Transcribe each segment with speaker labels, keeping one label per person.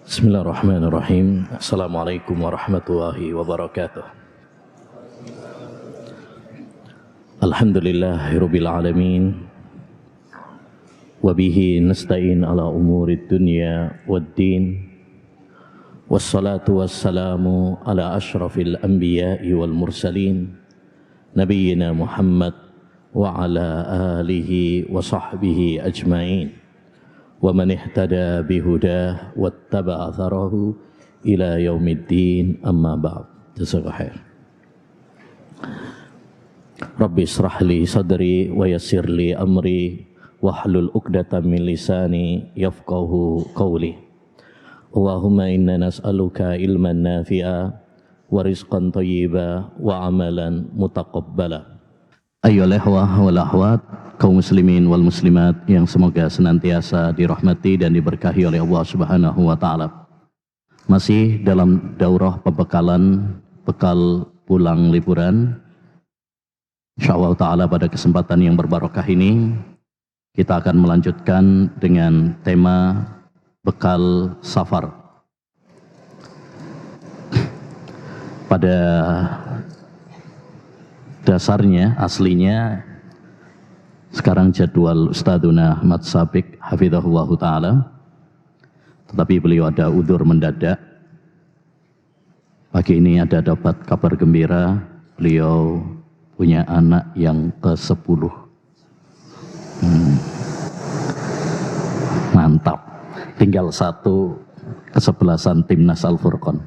Speaker 1: Bismillahirrahmanirrahim. Assalamualaikum warahmatullahi wabarakatuh. Alhamdulillahirabbil alamin. Wa bihi nasta'in ala umurid dunya waddin. Wassalatu wassalamu ala asyrafil anbiya'i wal mursalin. Nabiyyina Muhammad wa ala alihi wa sahbihi ajma'in. Wa man ihtada bihudah wattaba'a atharahu ila yaumiddin, amma ba'd. Jazakallahu khair. Rabbi israh li sadri wa yassir li amri wahlul 'uqdatam min lisani yafqahu qawli. Allahumma inna nas'aluka ilman nafi'a wa rizqan thayyiba wa amalan mutaqabbala. Ayyuhal ikhwah wal akhwat, kaum muslimin wal muslimat yang semoga senantiasa dirahmati dan diberkahi oleh Allah Subhanahu wa taala. Masih dalam daurah pembekalan bekal pulang liburan. Insyaallah taala pada kesempatan yang berbarokah ini kita akan melanjutkan dengan tema bekal safar. Pada dasarnya, aslinya, sekarang jadwal Ustadzuna Ahmad Sabik hafizahullah ta'ala, tetapi beliau ada udzur mendadak. Pagi ini ada dapat kabar gembira, beliau punya anak yang ke-10. Mantap, tinggal satu kesebelasan timnas Al-Furqan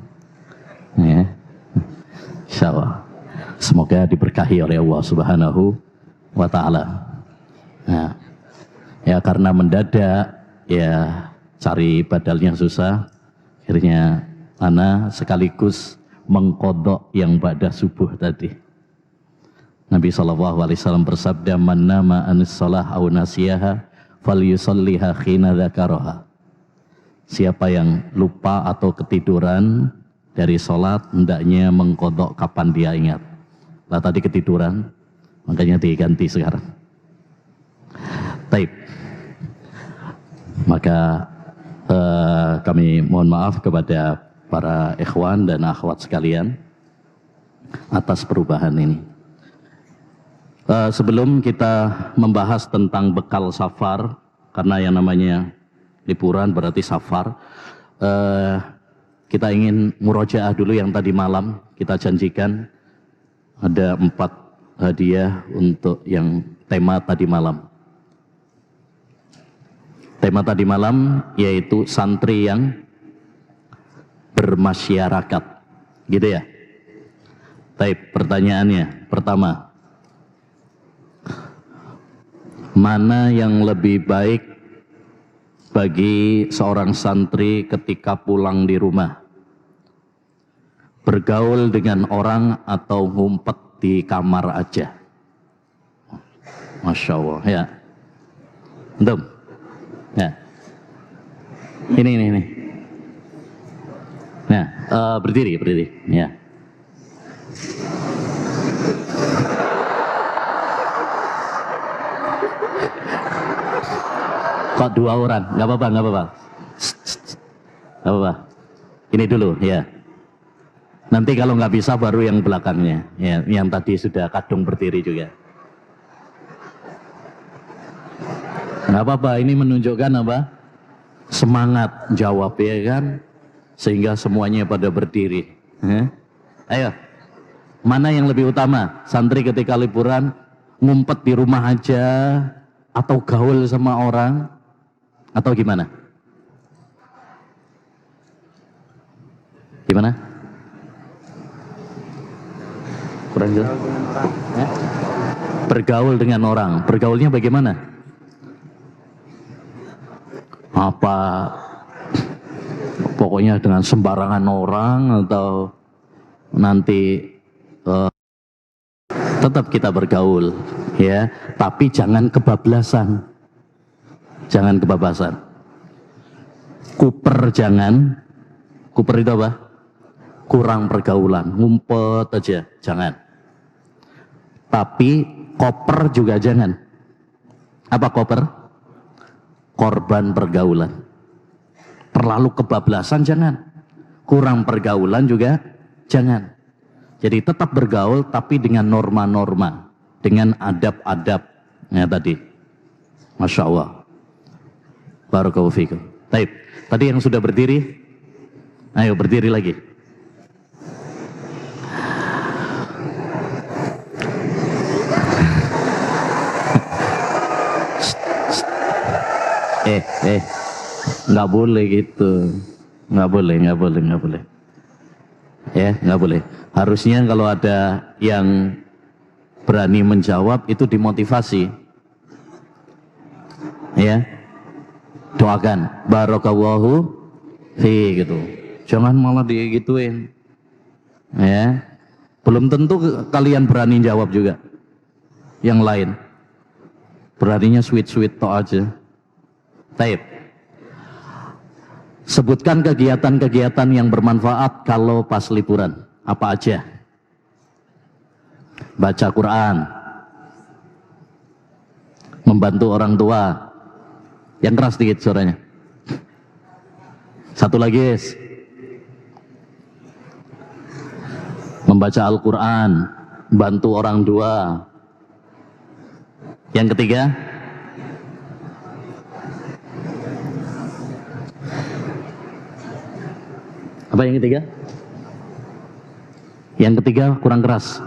Speaker 1: ya. Insyaallah semoga diberkahi oleh Allah Subhanahu wa ta'ala. Nah, ya karena mendadak, ya cari badalnya susah, akhirnya ana sekaligus mengkodok yang ba'da subuh tadi. Nabi SAW bersabda, man nama anis salah aw nasiyaha falyusalliha khina dzakaraha. Siapa yang lupa atau ketiduran dari sholat, hendaknya mengkodok kapan dia ingat. Lah tadi ketiduran, makanya diganti sekarang. Taib. Maka kami mohon maaf kepada para ikhwan dan akhwat sekalian atas perubahan ini. Sebelum kita membahas tentang bekal safar, karena yang namanya liburan berarti safar, kita ingin murojaah dulu yang tadi malam kita janjikan. Ada 4 hadiah untuk yang tema tadi malam. Tema tadi malam yaitu santri yang bermasyarakat, gitu ya. Baik, pertanyaannya pertama, mana yang lebih baik bagi seorang santri ketika pulang di rumah? Bergaul dengan orang atau ngumpet di kamar aja? Masya Allah ya. Antum? Ya. Ini. Nah, berdiri ya. Kok 2 orang? Gak apa-apa. Gak apa-apa. Ini dulu ya. Nanti kalau nggak bisa baru yang belakangnya, ya, yang tadi sudah kadung berdiri juga. Nggak apa-apa, ini menunjukkan apa? Semangat jawab ya kan, sehingga semuanya pada berdiri. Ayo, mana yang lebih utama? Santri ketika liburan ngumpet di rumah aja, atau gaul sama orang, atau gimana? Gimana? Kurang jelas. Bergaul dengan orang. Bergaulnya bagaimana? Apa pokoknya dengan sembarangan orang, atau nanti tetap kita bergaul ya, tapi jangan kebablasan. Jangan kebablasan. Kuper jangan. Kuper itu apa? Kurang pergaulan, ngumpet aja, jangan. Tapi koper juga jangan. Apa koper? Korban pergaulan. Terlalu kebablasan jangan. Kurang pergaulan juga jangan. Jadi tetap bergaul tapi dengan norma-norma, dengan adab-adab. Ya tadi. Masya Allah. Barakallahu fikum. Baik. Tadi yang sudah berdiri, ayo berdiri lagi. Nggak boleh gitu. Nggak boleh. Ya, nggak boleh. Harusnya kalau ada yang berani menjawab itu dimotivasi. Ya. Doakan barakallahu fi gitu. Jangan malah digituin. Ya. Belum tentu kalian berani jawab juga. Yang lain. Beraninya sweet-sweet tok aja. Baik. Sebutkan kegiatan-kegiatan yang bermanfaat kalau pas liburan. Apa aja? Baca Quran. Membantu orang tua. Yang keras sedikit suaranya. Satu lagi, yes. Membaca Al-Quran. Bantu orang tua. Yang ketiga, apa yang ketiga? Yang ketiga kurang keras.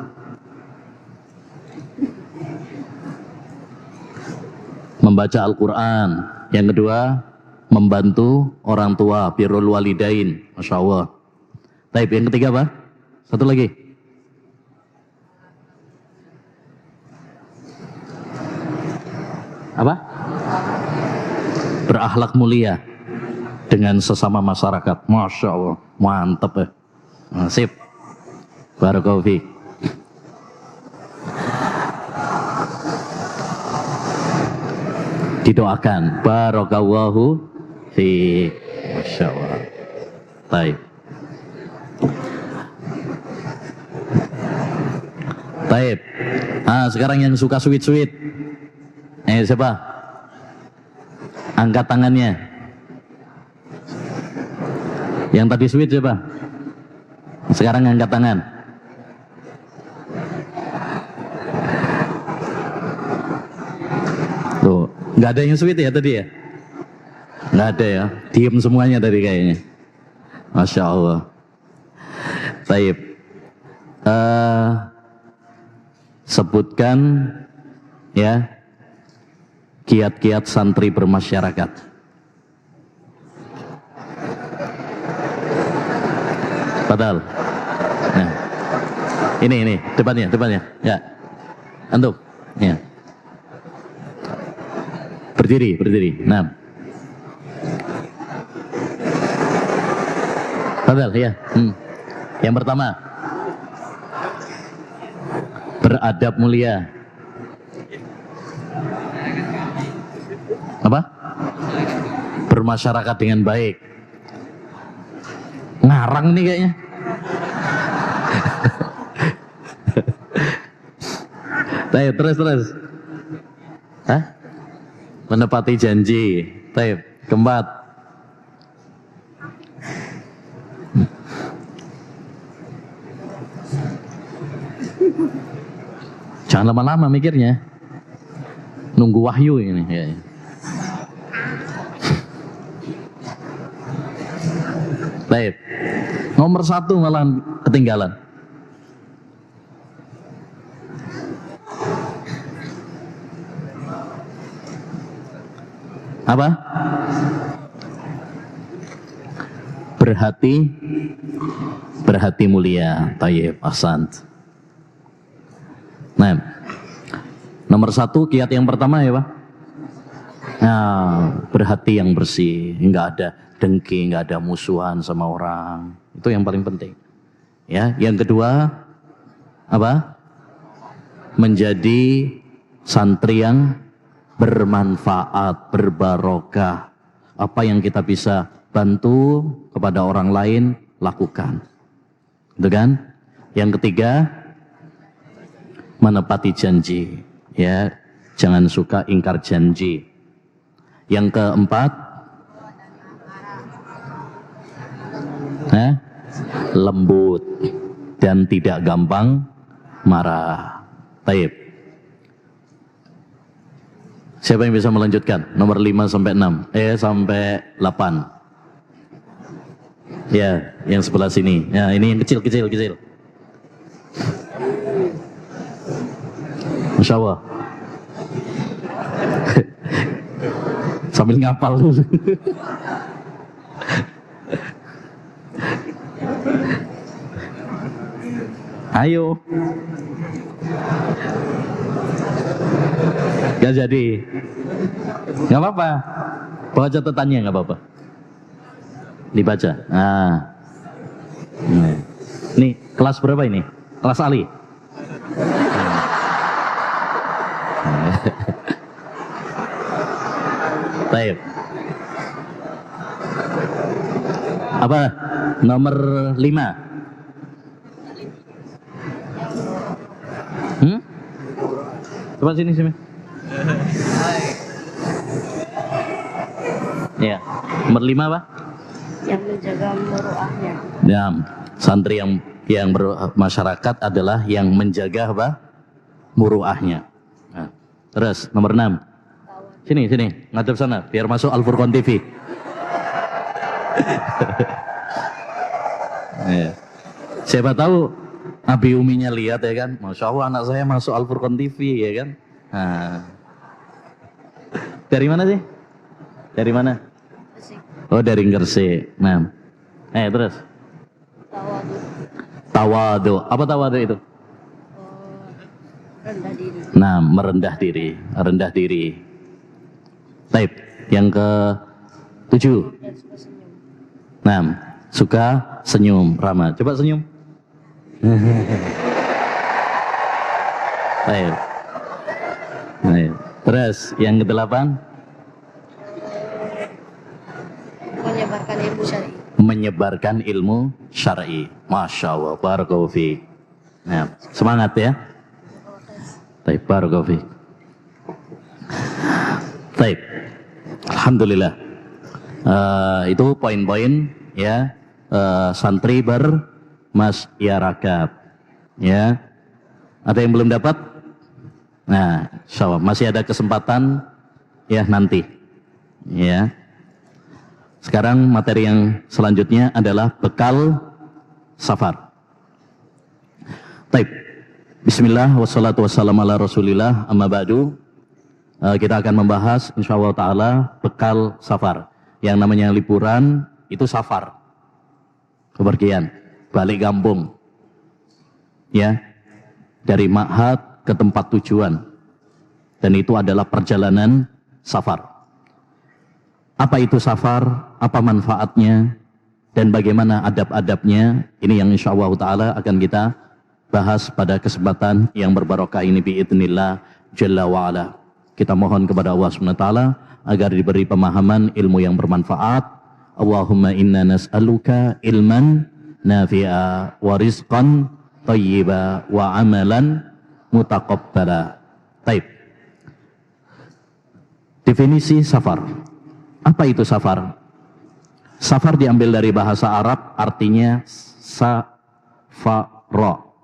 Speaker 1: Membaca Al-Quran. Yang kedua, membantu orang tua, birrul walidain. Masya Allah. Baik, yang ketiga apa? Satu lagi. Apa? Berakhlak mulia dengan sesama masyarakat. Masya Allah, mantap ya. Sip. Barakallahu fiik. Didoakan. Barakallahu fiik. Masya Allah. Baik. Baik. Sekarang yang suka sweet-sweet. Siapa? Angkat tangannya. Yang tadi sweet siapa? Sekarang angkat tangan. Tuh, nggak ada yang sweet ya tadi ya? Nggak ada ya? Diem semuanya tadi kayaknya. Masya Allah. Baik. Sebutkan ya kiat-kiat santri bermasyarakat. Padahal. Nah. Ini depannya. Ya. Antum. Ya. Berdiri. Nah. Padahal ya. Yang pertama, beradab mulia. Apa? Bermasyarakat dengan baik. Ngarang nih kayaknya. Taib, terus. Hah? Menepati janji. Taib, keempat. Jangan lama-lama mikirnya. Nunggu wahyu ini kayaknya. Baik. Nomor 1 malah ketinggalan. Apa? Berhati mulia. Tayyib, ahsant. Nah, nomor 1 kiat yang pertama ya Pak. Nah, berhati yang bersih, nggak ada dengki, nggak ada musuhan sama orang. Itu yang paling penting. Ya, yang kedua apa? Menjadi santri yang bermanfaat, berbarokah. Apa yang kita bisa bantu kepada orang lain, lakukan. Gitu kan? Yang ketiga, menepati janji. Ya, jangan suka ingkar janji. Yang keempat, lembut dan tidak gampang marah. Taib. Siapa yang bisa melanjutkan? Nomor 5 sampai 6. Sampai 8. Ya, yang sebelah sini. Ya, ini yang kecil. Masya Allah. Sambil ngapal dulu. Ayo. Gak jadi. Gak apa-apa. Bawa catatannya gak apa-apa. Dibaca. Nih, kelas berapa ini? Kelas Ali. Baik. Apa? Nomor 5. Coba sini. Ya, nomor 5 apa?
Speaker 2: Yang menjaga muruahnya.
Speaker 1: Ya, santri yang bermasyarakat adalah yang menjaga apa? Muruahnya. Nah, terus nomor 6. Sini, ngadep sana biar masuk Al-Furqan TV. Ya. Siapa tahu Abi Uminya lihat ya kan, Masya Allah anak saya masuk Al-Furqan TV ya kan. Nah. Dari mana sih? Dari mana?
Speaker 2: Gresik.
Speaker 1: Oh dari Gresik. Nah, terus? Tawadu. Apa tawadu itu?
Speaker 2: Rendah diri.
Speaker 1: Nah, rendah diri. Taib. Yang ke-7.
Speaker 2: Dan suka senyum.
Speaker 1: Nah, suka senyum. Rama, coba senyum. Baik. Terus yang ke-8.
Speaker 2: Menyebarkan ilmu syar'i.
Speaker 1: Menyebarkan ilmu syar'i. Masya Allah. Barakallahu fiik. Nah, semangat ya. Baik, barakallahu fiik. Baik. Alhamdulillah. Itu poin-poin ya santri bermasyarakat. Ya. Ada yang belum dapat? Nah, insyaallah masih ada kesempatan ya nanti. Ya. Sekarang materi yang selanjutnya adalah bekal safar. Baik. Bismillah wassalatu wassalamu ala Rasulillah amma ba'du. Kita akan membahas insyaallah taala bekal safar. Yang namanya liburan itu safar. Kepergian, balik kampung. Ya. Dari ma'had ke tempat tujuan. Dan itu adalah perjalanan safar. Apa itu safar? Apa manfaatnya? Dan bagaimana adab-adabnya? Ini yang insyaallah ta'ala akan kita bahas pada kesempatan yang berbarokah ini biidznillah jalla wa'ala. Kita mohon kepada Allah SWT agar diberi pemahaman ilmu yang bermanfaat. Allahumma inna nas'aluka ilman nafi'a wa rizqan tayyiba wa amalan mutaqabbala. Taib. Definisi safar. Apa itu safar? Safar diambil dari bahasa Arab, artinya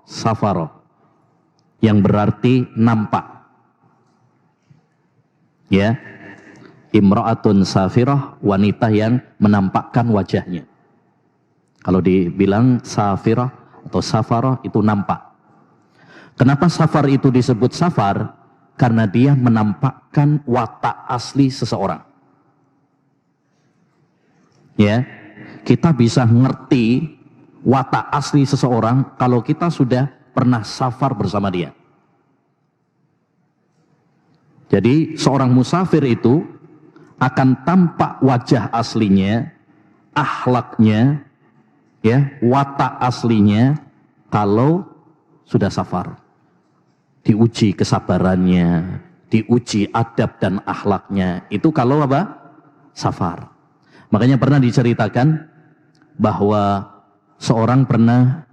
Speaker 1: safaro, yang berarti nampak. Ya, imra'atun safirah, wanita yang menampakkan wajahnya. Kalau dibilang safirah atau safarah itu nampak. Kenapa safar itu disebut safar? Karena dia menampakkan watak asli seseorang. Ya, kita bisa ngerti watak asli seseorang kalau kita sudah pernah safar bersama dia. Jadi seorang musafir itu akan tampak wajah aslinya, akhlaknya, ya, watak aslinya kalau sudah safar. Diuji kesabarannya, diuji adab dan akhlaknya. Itu kalau apa? Safar. Makanya pernah diceritakan bahwa seorang pernah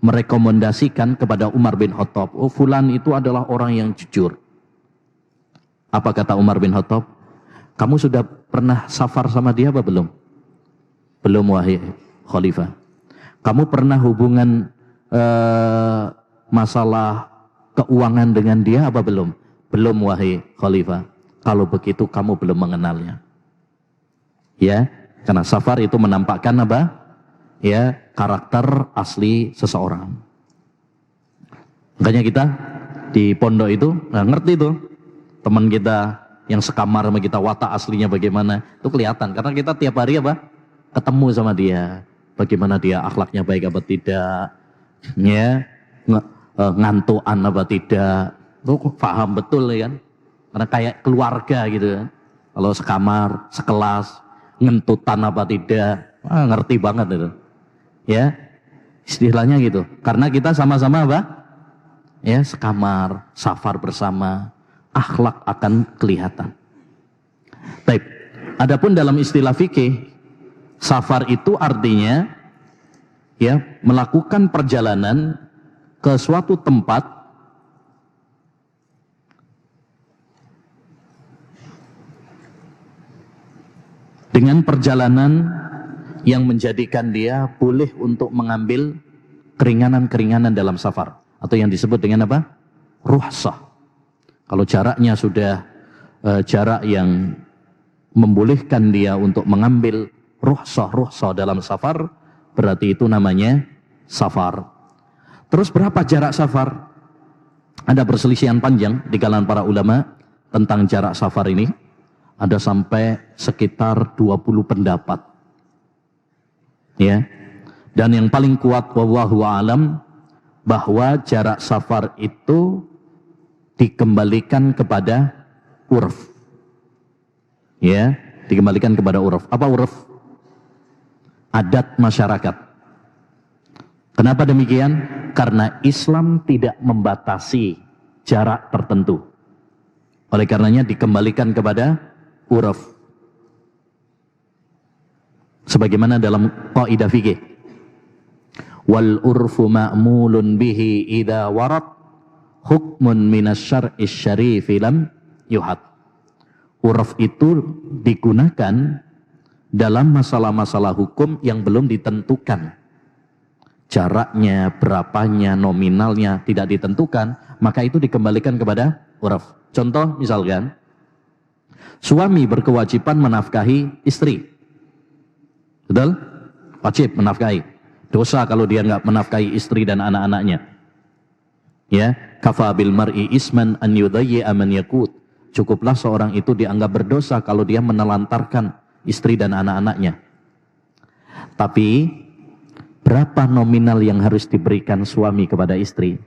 Speaker 1: merekomendasikan kepada Umar bin Khattab, oh fulan itu adalah orang yang jujur. Apa kata Umar bin Khattab? Kamu sudah pernah safar sama dia apa belum? Belum wahai khalifah. Kamu pernah hubungan masalah keuangan dengan dia apa belum? Belum wahai khalifah. Kalau begitu kamu belum mengenalnya. Ya, karena safar itu menampakkan apa? Ya, karakter asli seseorang. Makanya kita di pondok itu nggak ngerti tuh teman kita yang sekamar sama kita watak aslinya bagaimana, itu kelihatan karena kita tiap hari apa? Ketemu sama dia. Bagaimana dia akhlaknya baik apa tidak, ya, ngantuan apa tidak, itu paham betul ya kan, karena kayak keluarga gitu kan. Kalau sekamar, sekelas, ngentutan apa tidak, ngerti banget itu, ya, istilahnya gitu. Karena kita sama-sama apa, ya, sekamar, safar bersama, akhlak akan kelihatan. Baik, adapun dalam istilah fikih, safar itu artinya ya melakukan perjalanan ke suatu tempat dengan perjalanan yang menjadikan dia boleh untuk mengambil keringanan-keringanan dalam safar atau yang disebut dengan apa? Rukhsah. Kalau jaraknya sudah jarak yang membolehkan dia untuk mengambil rukhsah dalam safar, berarti itu namanya safar. Terus berapa jarak safar? Ada perselisihan panjang di kalangan para ulama tentang jarak safar ini. Ada sampai sekitar 20 pendapat. Ya. Dan yang paling kuat wallahu a'lam bahwa jarak safar itu dikembalikan kepada urf. Ya, dikembalikan kepada urf. Apa urf? Adat masyarakat. Kenapa demikian? Karena Islam tidak membatasi jarak tertentu. Oleh karenanya dikembalikan kepada uruf. Sebagaimana dalam kaidah fikih. Wal urfu ma'mulun bihi idza warad hukmun minas syar'is syarifi lam yuhad. Uruf itu digunakan dalam masalah-masalah hukum yang belum ditentukan. Jaraknya, berapanya, nominalnya tidak ditentukan, maka itu dikembalikan kepada uruf. Contoh misalkan, suami berkewajiban menafkahi istri. Betul? Wajib menafkahi. Dosa kalau dia nggak menafkahi istri dan anak-anaknya. Ya, kafa bil mar'i isman an yudayyi'a man yakut. Cukuplah seorang itu dianggap berdosa kalau dia menelantarkan istri dan anak-anaknya. Tapi berapa nominal yang harus diberikan suami kepada istri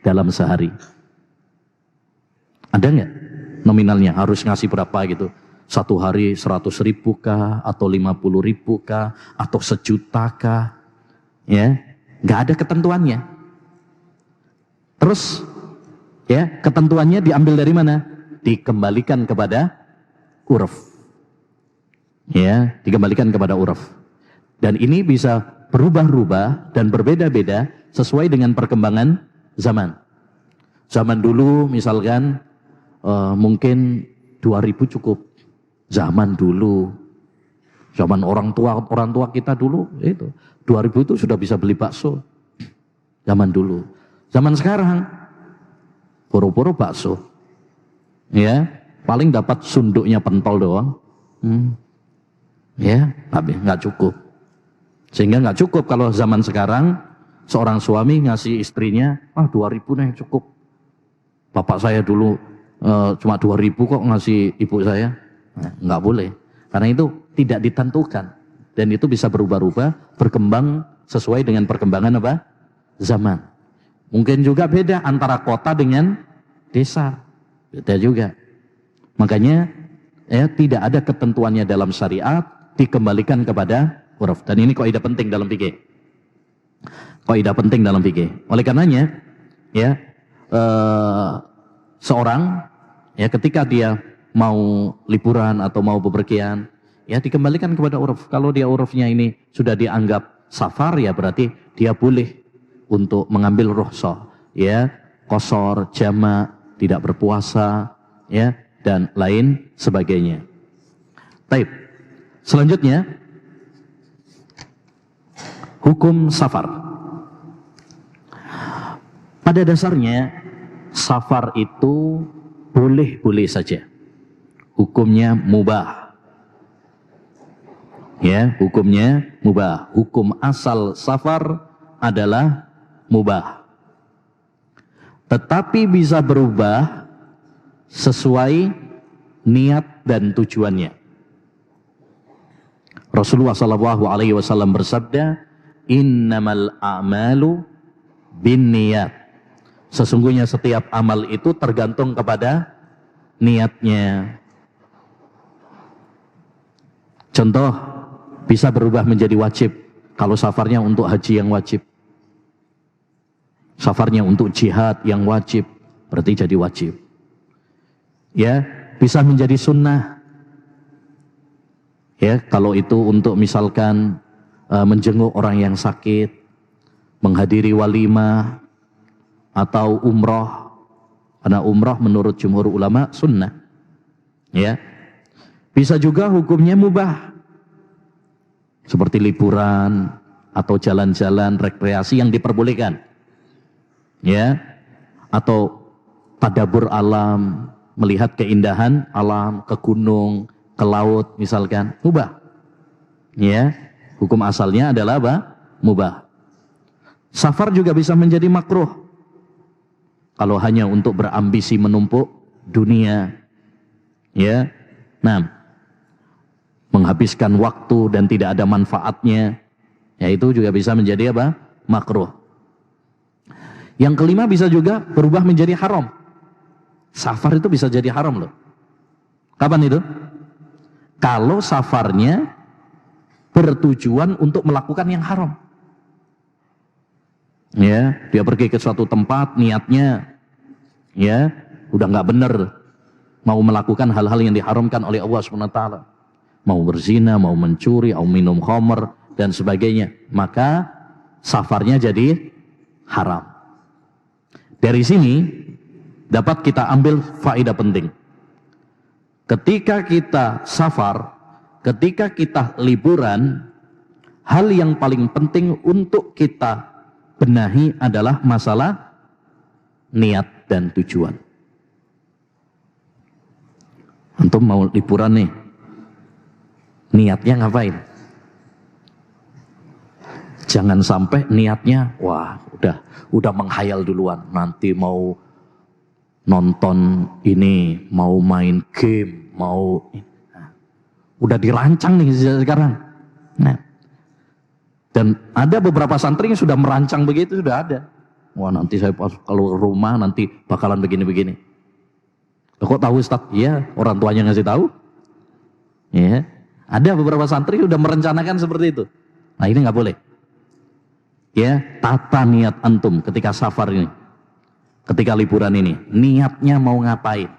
Speaker 1: dalam sehari? Ada nggak nominalnya? Harus ngasih berapa gitu? Satu hari 100.000 kah? Atau 50.000 kah? Atau 1.000.000 kah? Ya, nggak ada ketentuannya. Terus, ya, ketentuannya diambil dari mana? Dikembalikan kepada uruf. Ya, dikembalikan kepada uruf. Dan ini bisa berubah-ubah dan berbeda-beda sesuai dengan perkembangan zaman. Zaman dulu misalkan mungkin 2000 cukup. Zaman dulu. Zaman orang tua kita dulu itu 2000 itu sudah bisa beli bakso. Zaman dulu. Zaman sekarang poro-poro bakso. Ya, paling dapat sunduknya pentol doang. Ya, tapi nggak cukup. Sehingga nggak cukup kalau zaman sekarang seorang suami ngasih istrinya, 2.000 nih cukup. Bapak saya dulu cuma 2.000 kok ngasih ibu saya. Nah, nggak boleh. Karena itu tidak ditentukan dan itu bisa berubah-ubah, berkembang sesuai dengan perkembangan apa? Zaman. Mungkin juga beda antara kota dengan desa. Beda juga. Makanya ya tidak ada ketentuannya dalam syariat, dikembalikan kepada uruf. Dan ini kaidah penting dalam fikih. Kaidah penting dalam fikih. Oleh karenanya, ya seorang ya ketika dia mau liburan atau mau bepergian, ya dikembalikan kepada uruf. Kalau dia urufnya ini sudah dianggap safar, ya berarti dia boleh untuk mengambil rukhsah, ya qashar, jamak, tidak berpuasa, ya dan lain sebagainya. Baik. Selanjutnya Hukum safar. Pada dasarnya safar itu boleh-boleh saja. Hukumnya mubah. Ya, hukumnya mubah. Hukum asal safar adalah mubah. Tetapi bisa berubah sesuai niat dan tujuannya. Rasulullah SAW bersabda, "Innamal a'malu binniyat." Sesungguhnya setiap amal itu tergantung kepada niatnya. Contoh, bisa berubah menjadi wajib kalau safarnya untuk haji yang wajib. Safarnya untuk jihad yang wajib, berarti jadi wajib. Ya, bisa menjadi sunnah. Ya, kalau itu untuk misalkan menjenguk orang yang sakit, menghadiri walimah, atau umroh. Karena umroh menurut jumhur ulama sunnah. Ya, bisa juga hukumnya mubah. Seperti liburan atau jalan-jalan rekreasi yang diperbolehkan. Ya, atau tadabbur alam, melihat keindahan alam, ke gunung, ke laut misalkan, mubah. Ya, hukum asalnya adalah apa? Mubah. Safar juga bisa menjadi makruh kalau hanya untuk berambisi menumpuk dunia. Ya, nah, menghabiskan waktu dan tidak ada manfaatnya, ya itu juga bisa menjadi apa? Makruh. Yang kelima, bisa juga berubah menjadi haram. Safar itu bisa jadi haram loh. Kapan itu? Kalau safarnya bertujuan untuk melakukan yang haram. Ya, dia pergi ke suatu tempat, niatnya ya udah nggak bener, mau melakukan hal-hal yang diharamkan oleh Allah SWT, mau berzina, mau mencuri, mau minum khamr dan sebagainya, maka safarnya jadi haram. Dari sini dapat kita ambil faedah penting. Ketika kita safar, ketika kita liburan, hal yang paling penting untuk kita benahi adalah masalah niat dan tujuan. Antum mau liburan nih, niatnya ngapain? Jangan sampai niatnya, wah udah menghayal duluan, nanti mau nonton ini, mau main game, mau udah dirancang nih sekarang. Nah, dan ada beberapa santri yang sudah merancang begitu, sudah ada. Wah, nanti saya kalau rumah nanti bakalan begini-begini. Kok tahu Ustaz? Iya, orang tuanya ngasih tahu. Ya, ada beberapa santri sudah merencanakan seperti itu. Nah, ini nggak boleh. Ya, tata niat antum ketika safar ini, ketika liburan ini, niatnya mau ngapain?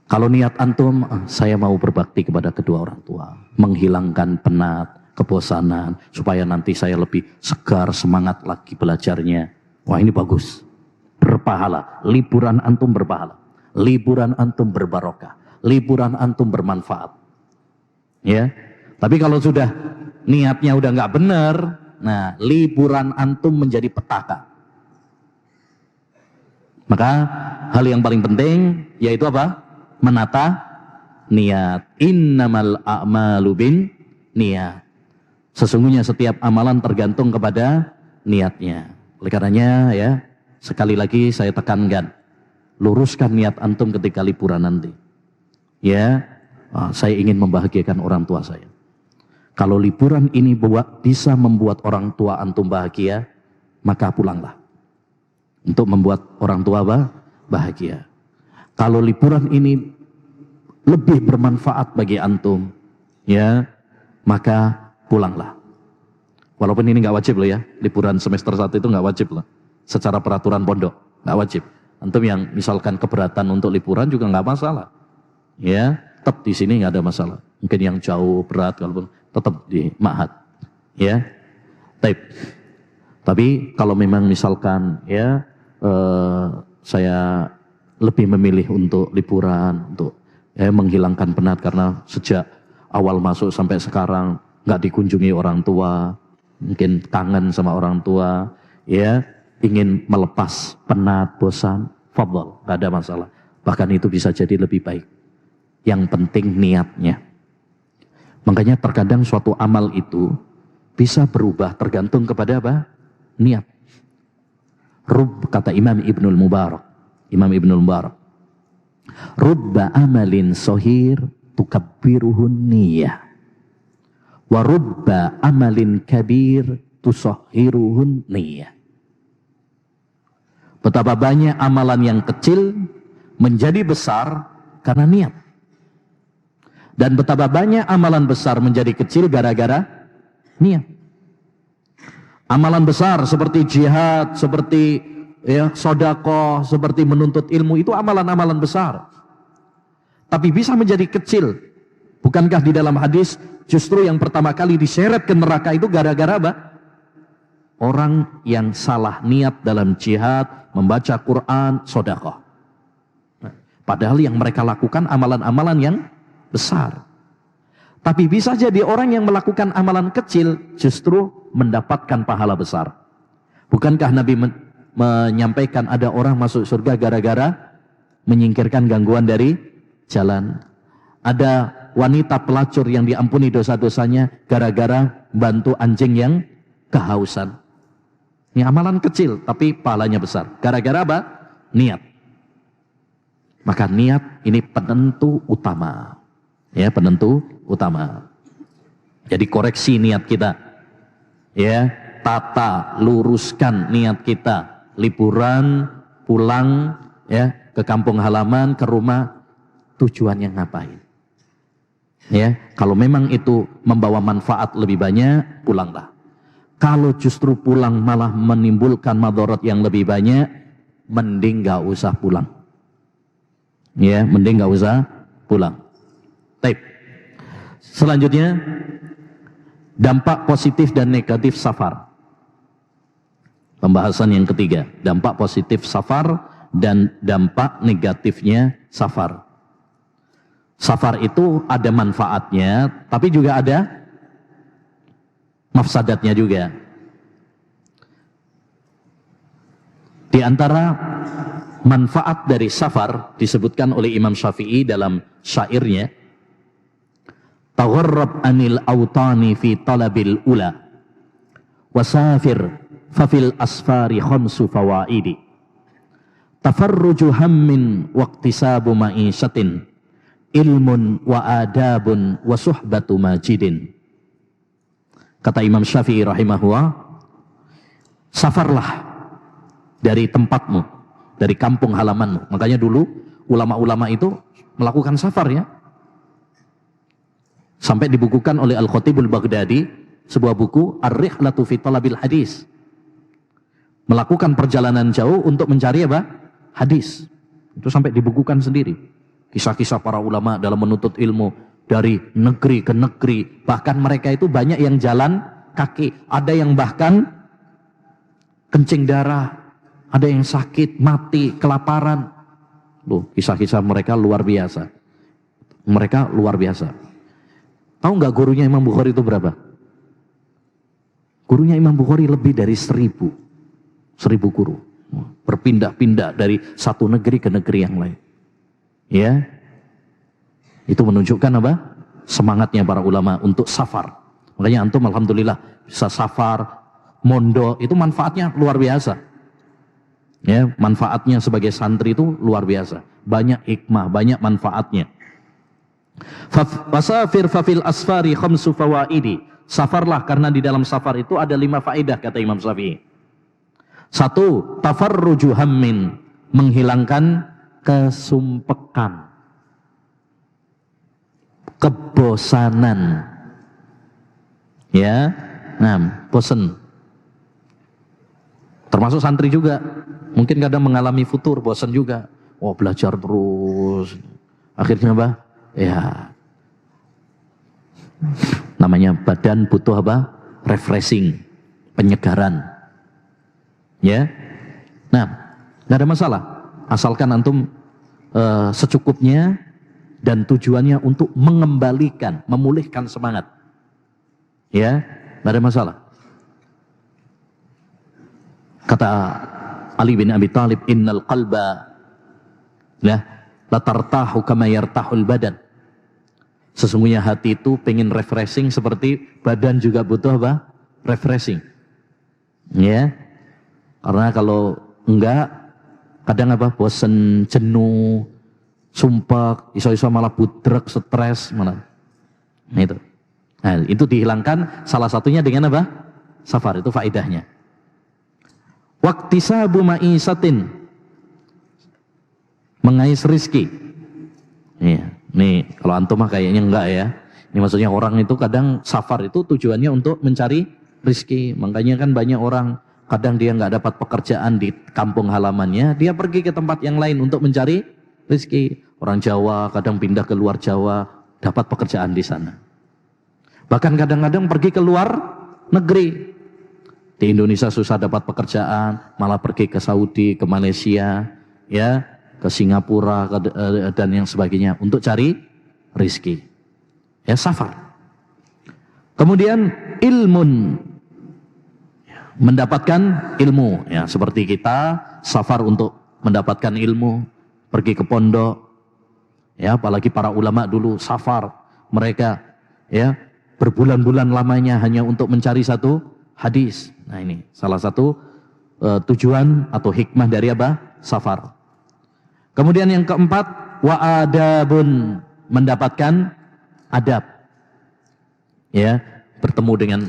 Speaker 1: Kalau niat antum, saya mau berbakti kepada kedua orang tua, menghilangkan penat, kebosanan, supaya nanti saya lebih segar, semangat lagi belajarnya. Wah, ini bagus, berpahala. Liburan antum berpahala, liburan antum berbarokah, liburan antum bermanfaat. Ya, tapi kalau sudah niatnya udah nggak benar, nah liburan antum menjadi petaka. Maka hal yang paling penting yaitu apa? Menata niat. Innamal a'malu bin niat. Sesungguhnya setiap amalan tergantung kepada niatnya. Oleh karenanya ya, sekali lagi saya tekankan, luruskan niat antum ketika liburan nanti. Ya, saya ingin membahagiakan orang tua saya. Kalau liburan ini bisa membuat orang tua antum bahagia, maka pulanglah. Untuk membuat orang tua bahagia. Kalau liburan ini lebih bermanfaat bagi antum, ya, maka pulanglah. Walaupun ini nggak wajib loh ya, liburan semester 1 itu nggak wajib loh. Secara peraturan pondok nggak wajib. Antum yang misalkan keberatan untuk liburan juga nggak masalah. Ya, tetap di sini nggak ada masalah. Mungkin yang jauh berat, walaupun tetap di ma'had. Ya, tapi kalau memang misalkan ya saya lebih memilih untuk liburan, untuk ya, menghilangkan penat, karena sejak awal masuk sampai sekarang nggak dikunjungi orang tua, mungkin kangen sama orang tua, ya, ingin melepas penat, bosan, fadhal, nggak ada masalah. Bahkan itu bisa jadi lebih baik. Yang penting niatnya. Makanya terkadang suatu amal itu bisa berubah tergantung kepada apa? Niat. Kata Imam Ibnul Mubarak. Rubba amalin sohir tukabbiruhun niyah. Wa rubba amalin kabir tusohiruhun niyah. Betapa banyak amalan yang kecil menjadi besar karena niat. Dan betapa banyak amalan besar menjadi kecil gara-gara niat. Amalan besar seperti jihad, seperti sedekah, seperti menuntut ilmu, itu amalan-amalan besar. Tapi bisa menjadi kecil. Bukankah di dalam hadis justru yang pertama kali diseret ke neraka itu gara-gara apa? Orang yang salah niat dalam jihad, membaca Quran, sedekah. Padahal yang mereka lakukan amalan-amalan yang besar. Tapi bisa jadi orang yang melakukan amalan kecil justru mendapatkan pahala besar. Bukankah Nabi menyampaikan ada orang masuk surga gara-gara menyingkirkan gangguan dari jalan? Ada wanita pelacur yang diampuni dosa-dosanya gara-gara bantu anjing yang kehausan. Ini amalan kecil tapi pahalanya besar. Gara-gara apa? Niat. Maka niat ini penentu utama. Ya, penentu utama. Jadi koreksi niat kita. Ya, tata, luruskan niat kita. Liburan, pulang ya ke kampung halaman, ke rumah, tujuannya ngapain? Ya, kalau memang itu membawa manfaat lebih banyak, pulanglah. Kalau justru pulang malah menimbulkan madarat yang lebih banyak, mending gak usah pulang. Ya, mending gak usah pulang. Baik. Selanjutnya, dampak positif dan negatif safar. Pembahasan yang ketiga, dampak positif safar dan dampak negatifnya safar. Safar itu ada manfaatnya, tapi juga ada mafsadatnya juga. Di antara manfaat dari safar disebutkan oleh Imam Syafi'i dalam syairnya, tagharrab anil awtani fi talabil ula wasafir fafil asfari khamsu fawaidi tafarruju hammin waqtisabu ma'isyatin ilmun wa adabun wa suhbatu majidin. Kata Imam Syafi'i rahimahullah, safarlah dari tempatmu, dari kampung halamanmu. Makanya dulu ulama-ulama itu melakukan safar ya. Sampai dibukukan oleh Al-Khatibul Baghdadi sebuah buku Ar-Rihlatu fi Talabil Hadis. Melakukan perjalanan jauh untuk mencari apa? Hadis. Itu sampai dibukukan sendiri. Kisah-kisah para ulama dalam menuntut ilmu dari negeri ke negeri. Bahkan mereka itu banyak yang jalan kaki. Ada yang bahkan kencing darah. Ada yang sakit, mati, kelaparan. Loh, kisah-kisah mereka luar biasa. Mereka luar biasa. Tahu nggak gurunya Imam Bukhari itu berapa? Gurunya Imam Bukhari lebih dari 1000 guru. Berpindah-pindah dari satu negeri ke negeri yang lain. Ya, itu menunjukkan apa? Semangatnya para ulama untuk safar. Makanya antum alhamdulillah bisa safar, mondo, itu manfaatnya luar biasa. Ya, manfaatnya sebagai santri itu luar biasa. Banyak hikmah, banyak manfaatnya. Wasafir fafil asfari khamsu fawaidi. Safarlah karena di dalam safar itu ada 5 faedah kata Imam Syafi'i. 1, tafarruju hammin, menghilangkan kesumpekan, kebosanan. Ya, nah, bosan. Termasuk santri juga. Mungkin kadang mengalami futur, bosan juga. Oh, belajar terus. Akhirnya apa? Ya, namanya badan butuh apa? Refreshing, penyegaran. Ya, nah, nggak ada masalah. Asalkan antum secukupnya dan tujuannya untuk mengembalikan, memulihkan semangat. Ya, tidak ada masalah. Kata Ali bin Abi Thalib, innal qalba la tartahu kama yartahul badan. Sesungguhnya hati itu pengen refreshing seperti badan juga butuh apa? Refreshing. Ya. Karena kalau enggak, kadang apa? Bosen, jenuh, sumpah, iso-iso malah budrek, stres, mana. Nah itu. Nah, itu dihilangkan salah satunya dengan apa? Safar, itu faedahnya. Waqtisabu ma'isatin, mengais rizki. Iya, nih kalau antum mah kayaknya enggak ya. Ini maksudnya orang itu kadang safar itu tujuannya untuk mencari rizki. Makanya kan banyak orang kadang dia enggak dapat pekerjaan di kampung halamannya, dia pergi ke tempat yang lain untuk mencari rizki. Orang Jawa kadang pindah ke luar Jawa, dapat pekerjaan di sana. Bahkan kadang-kadang pergi ke luar negeri. Di Indonesia susah dapat pekerjaan, malah pergi ke Saudi, ke Malaysia, ya, ke Singapura dan yang sebagainya untuk cari rizki. Ya, safar. Kemudian ilmun, mendapatkan ilmu. Ya, seperti kita safar untuk mendapatkan ilmu, pergi ke pondok. Ya, apalagi para ulama dulu safar, mereka ya berbulan-bulan lamanya hanya untuk mencari satu hadis. Nah ini salah satu tujuan atau hikmah dari apa? Safar. Kemudian yang keempat, wa adabun, mendapatkan adab. Ya, bertemu dengan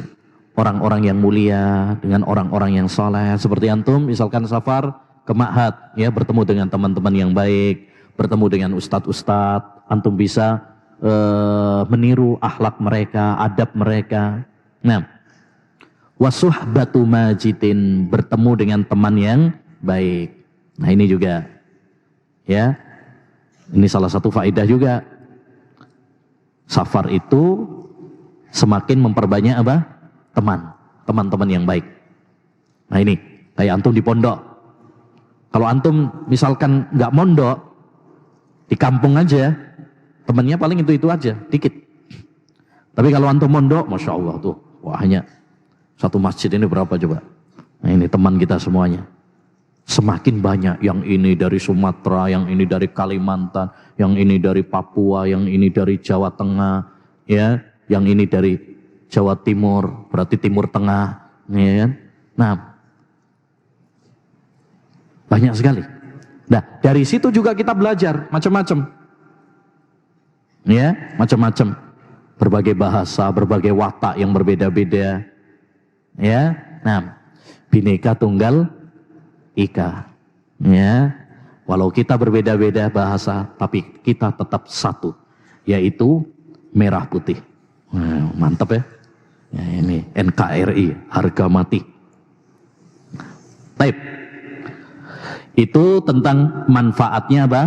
Speaker 1: orang-orang yang mulia, dengan orang-orang yang soleh. Seperti antum misalkan safar ke ma'had, ya, bertemu dengan teman-teman yang baik, bertemu dengan ustadz-ustadz, antum bisa meniru akhlak mereka, adab mereka. Nah, wasuhbatu majidin, bertemu dengan teman yang baik. Nah ini juga, ya, ini salah satu faedah juga. Safar itu semakin memperbanyak apa? Teman-teman yang baik. Nah ini, kayak antum di pondok. Kalau antum misalkan nggak mondok, di kampung aja, temannya paling itu aja, dikit. Tapi kalau antum mondok, masya Allah tuh, wah hanya satu masjid ini berapa coba? Nah ini teman kita semuanya. Semakin banyak, yang ini dari Sumatera, yang ini dari Kalimantan, yang ini dari Papua, yang ini dari Jawa Tengah, ya, yang ini dari Jawa Timur, berarti Timur Tengah, ya kan? Nah, banyak sekali. Nah, dari situ juga kita belajar macam-macam, ya, macam-macam, berbagai bahasa, berbagai watak yang berbeda-beda, ya. Nah, Bhinneka Tunggal Ika, ya, walau kita berbeda-beda bahasa, tapi kita tetap satu, yaitu merah putih. Nah, mantap ya. Ya ini NKRI, harga mati. Baik. Itu tentang manfaatnya apa?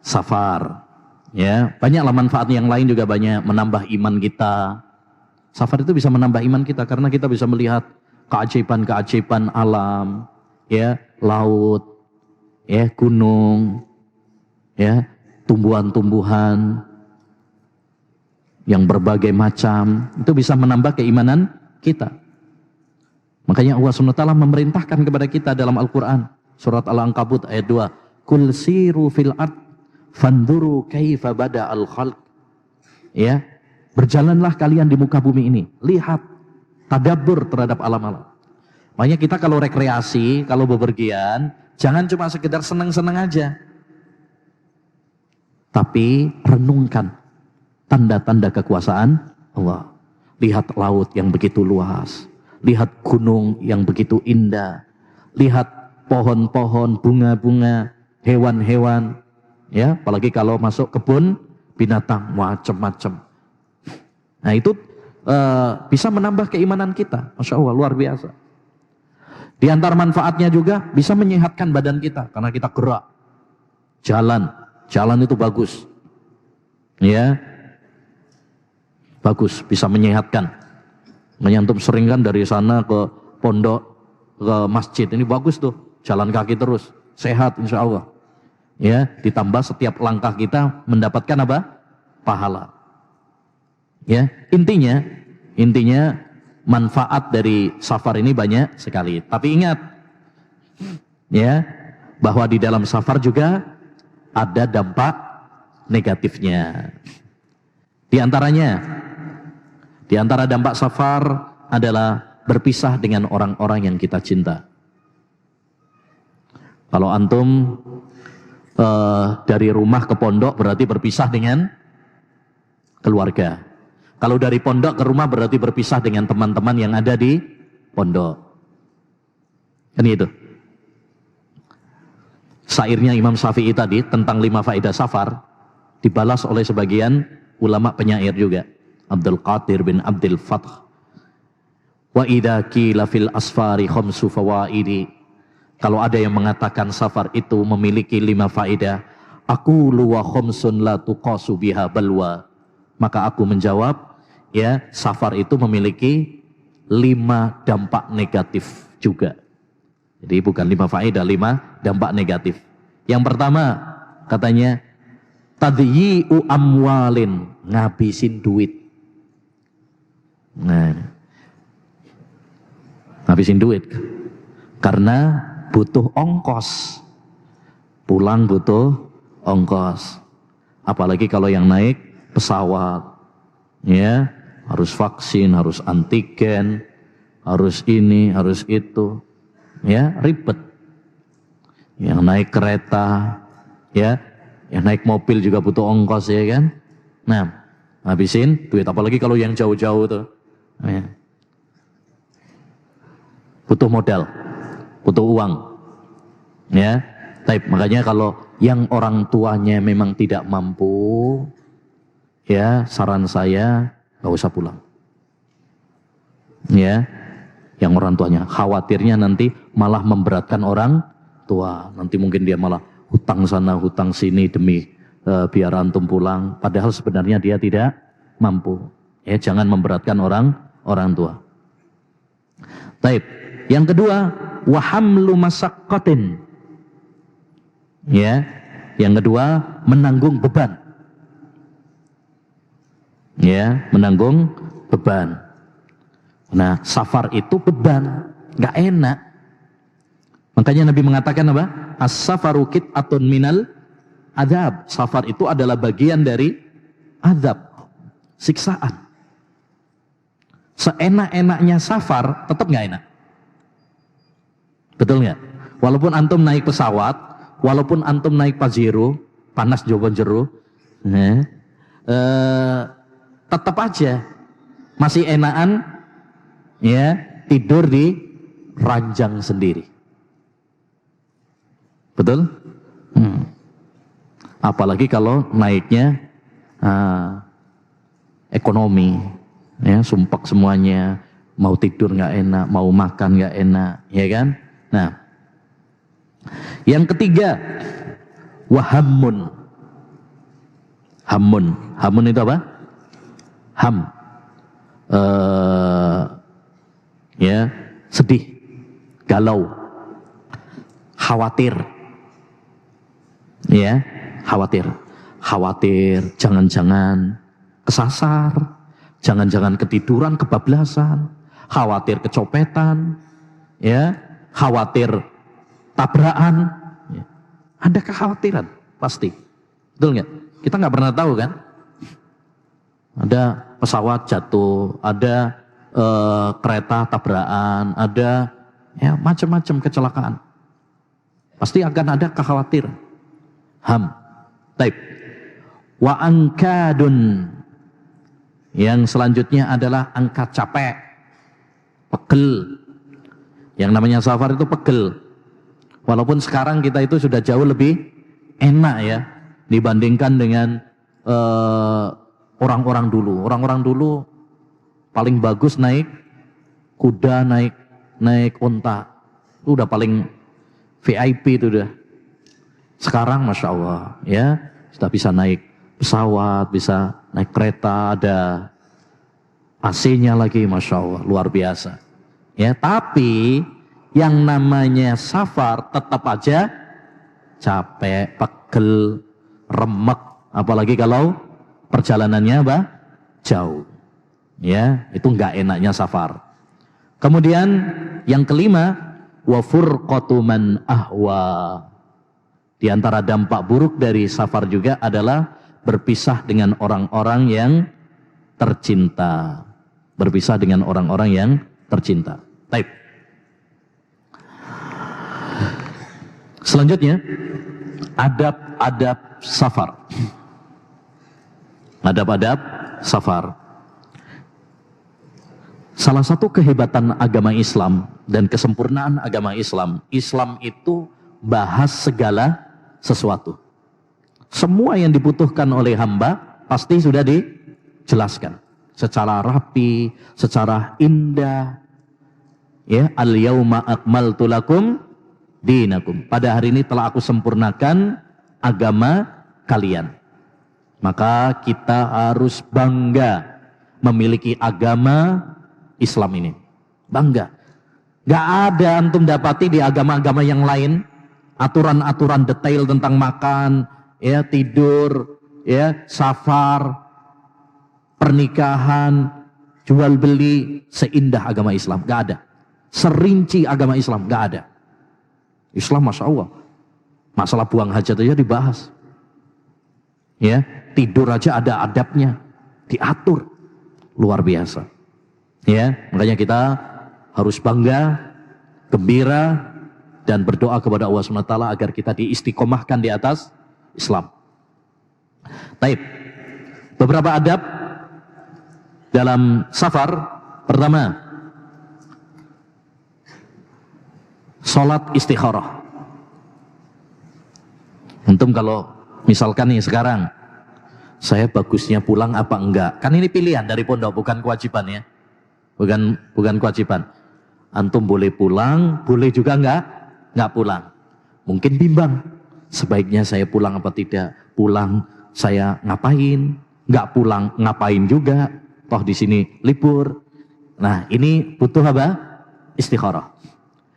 Speaker 1: Safar. Ya, banyaklah manfaat yang lain juga banyak, menambah iman kita. Safar itu bisa menambah iman kita karena kita bisa melihat keajaiban-keajaiban alam, ya, laut, ya, gunung, ya, tumbuhan-tumbuhan yang berbagai macam, itu bisa menambah keimanan kita. Makanya Allah SWT memerintahkan kepada kita dalam Al-Quran, surat Al-Ankabut ayat 2, Kul siru fil ard fanduru kaifa bada'al khalq. Ya, berjalanlah kalian di muka bumi ini, lihat, tadabbur terhadap alam-alam. Makanya kita kalau rekreasi, kalau bepergian, jangan cuma sekedar senang-senang aja, tapi renungkan tanda-tanda kekuasaan Allah. Lihat laut yang begitu luas, lihat gunung yang begitu indah, lihat pohon-pohon, bunga-bunga, hewan-hewan, ya, apalagi kalau masuk kebun binatang macam-macam. Nah itu bisa menambah keimanan kita, masya Allah, luar biasa. Di antara manfaatnya juga bisa menyehatkan badan kita karena kita gerak, jalan itu bagus, ya, bagus, bisa menyehatkan. Menyantum sering kan dari sana ke pondok, ke masjid, ini bagus tuh, jalan kaki terus, sehat insya Allah. Ya, ditambah setiap langkah kita mendapatkan apa? Pahala. Ya, intinya Intinya manfaat dari safar ini banyak sekali. Tapi ingat, ya, bahwa di dalam safar juga ada dampak negatifnya. Di antara dampak safar adalah berpisah dengan orang-orang yang kita cinta. Kalau antum dari rumah ke pondok berarti berpisah dengan keluarga. Kalau dari pondok ke rumah berarti berpisah dengan teman-teman yang ada di pondok. Kan itu. Syairnya Imam Syafi'i tadi tentang 5 faedah safar dibalas oleh sebagian ulama penyair juga. Abdul Qadir bin Abdul Fath. Wa idza qila fil asfari khamsu fawaidi. Kalau ada yang mengatakan safar itu memiliki 5 faedah, aqulu wa khamsun la tuqasu biha balwa. Maka aku menjawab, ya, safar itu memiliki 5 dampak negatif juga. Jadi bukan 5 faedah, 5 dampak negatif. Yang pertama, katanya tadyi'u amwalin, ngabisin duit. Nah, ngabisin duit karena butuh ongkos, pulang butuh ongkos, apalagi kalau yang naik pesawat, ya, harus vaksin, harus antigen, harus ini, harus itu, ya, ribet. Yang naik kereta, ya, yang naik mobil juga butuh ongkos, ya kan. Nah, habisin duit, apalagi kalau yang jauh-jauh tuh, ya, butuh modal, butuh uang, ya. Taip, makanya kalau yang orang tuanya memang tidak mampu, ya, saran saya gak usah pulang, ya. Yang orang tuanya khawatirnya nanti malah memberatkan orang tua, nanti mungkin dia malah hutang sana hutang sini demi biar antum pulang, padahal sebenarnya dia tidak mampu, ya. Jangan memberatkan orang tua. Taip. Yang kedua, wahamlu masaqqatin. Ya, yang kedua menanggung beban. Ya, menanggung beban. Nah, safar itu beban, nggak enak. Makanya Nabi mengatakan apa? As-safaru qit'atun minal adzab. Safar itu adalah bagian dari azab, siksaan. Seenak-enaknya safar tetap nggak enak. Betul nggak? Walaupun antum naik pesawat, walaupun antum naik Pajero, panas jowo jero, tetap aja masih enakan, ya, tidur di ranjang sendiri. Betul? Apalagi kalau naiknya ekonomi, ya, sumpek semuanya, mau tidur nggak enak, mau makan nggak enak, ya kan? Nah, yang ketiga, wahamun. Hamun itu apa? Ya, sedih, galau, khawatir, ya, khawatir, jangan-jangan kesasar, jangan-jangan ketiduran, kebablasan, khawatir kecopetan, ya, khawatir tabrakan, ya. Ada kekhawatiran pasti, betul nggak? Kita nggak pernah tahu kan? Ada pesawat jatuh, ada kereta tabrakan, ada, ya, macam-macam kecelakaan. Pasti akan ada kekhawatiran. Taib. Wa ankadun. Yang selanjutnya adalah angkat capek, pegel. Yang namanya safar itu pegel. Walaupun sekarang kita itu sudah jauh lebih enak, ya, dibandingkan dengan orang-orang dulu. Orang-orang dulu paling bagus naik kuda, naik unta. Itu udah paling VIP itu udah. Sekarang Masya Allah, ya, sudah bisa naik pesawat, bisa naik kereta, ada AC-nya lagi, Masya Allah, luar biasa. Ya, tapi yang namanya safar tetap aja capek, pegel, remek, apalagi kalau perjalanannya apa? Jauh. Ya, itu enggak enaknya safar. Kemudian yang kelima, wa furqatu man ahwa. Di antara dampak buruk dari safar juga adalah berpisah dengan orang-orang yang tercinta. Berpisah dengan orang-orang yang tercinta. Baik. Selanjutnya, adab-adab safar. Adab-adab safar. Salah satu kehebatan agama Islam dan kesempurnaan agama Islam, Islam itu bahas segala sesuatu. Semua yang dibutuhkan oleh hamba pasti sudah dijelaskan secara rapi, secara indah. Ya, al-yauma akmaltu lakum dinakum. Pada hari ini telah aku sempurnakan agama kalian. Maka kita harus bangga memiliki agama Islam ini. Bangga. Gak ada antum dapati di agama-agama yang lain aturan-aturan detail tentang makan, ya, tidur, ya, safar, pernikahan, jual beli seindah agama Islam. Gak ada. Serinci agama Islam gak ada. Islam Masya Allah, masalah buang hajat aja dibahas. Ya, tidur aja ada adabnya, diatur. Luar biasa. Ya, makanya kita harus bangga, gembira, dan berdoa kepada Allah SWT agar kita diistiqomahkan di atas Islam. Taib. Beberapa adab dalam safar. Pertama, sholat istikharah. Antum kalau misalkan nih sekarang, saya bagusnya pulang apa enggak? Kan ini pilihan dari pondok, bukan kewajiban ya. Bukan kewajiban. Antum boleh pulang, boleh juga enggak pulang. Mungkin bimbang, sebaiknya saya pulang apa tidak? Pulang saya ngapain? Enggak pulang ngapain juga? Toh di sini libur. Nah, ini butuh apa? Istikharah.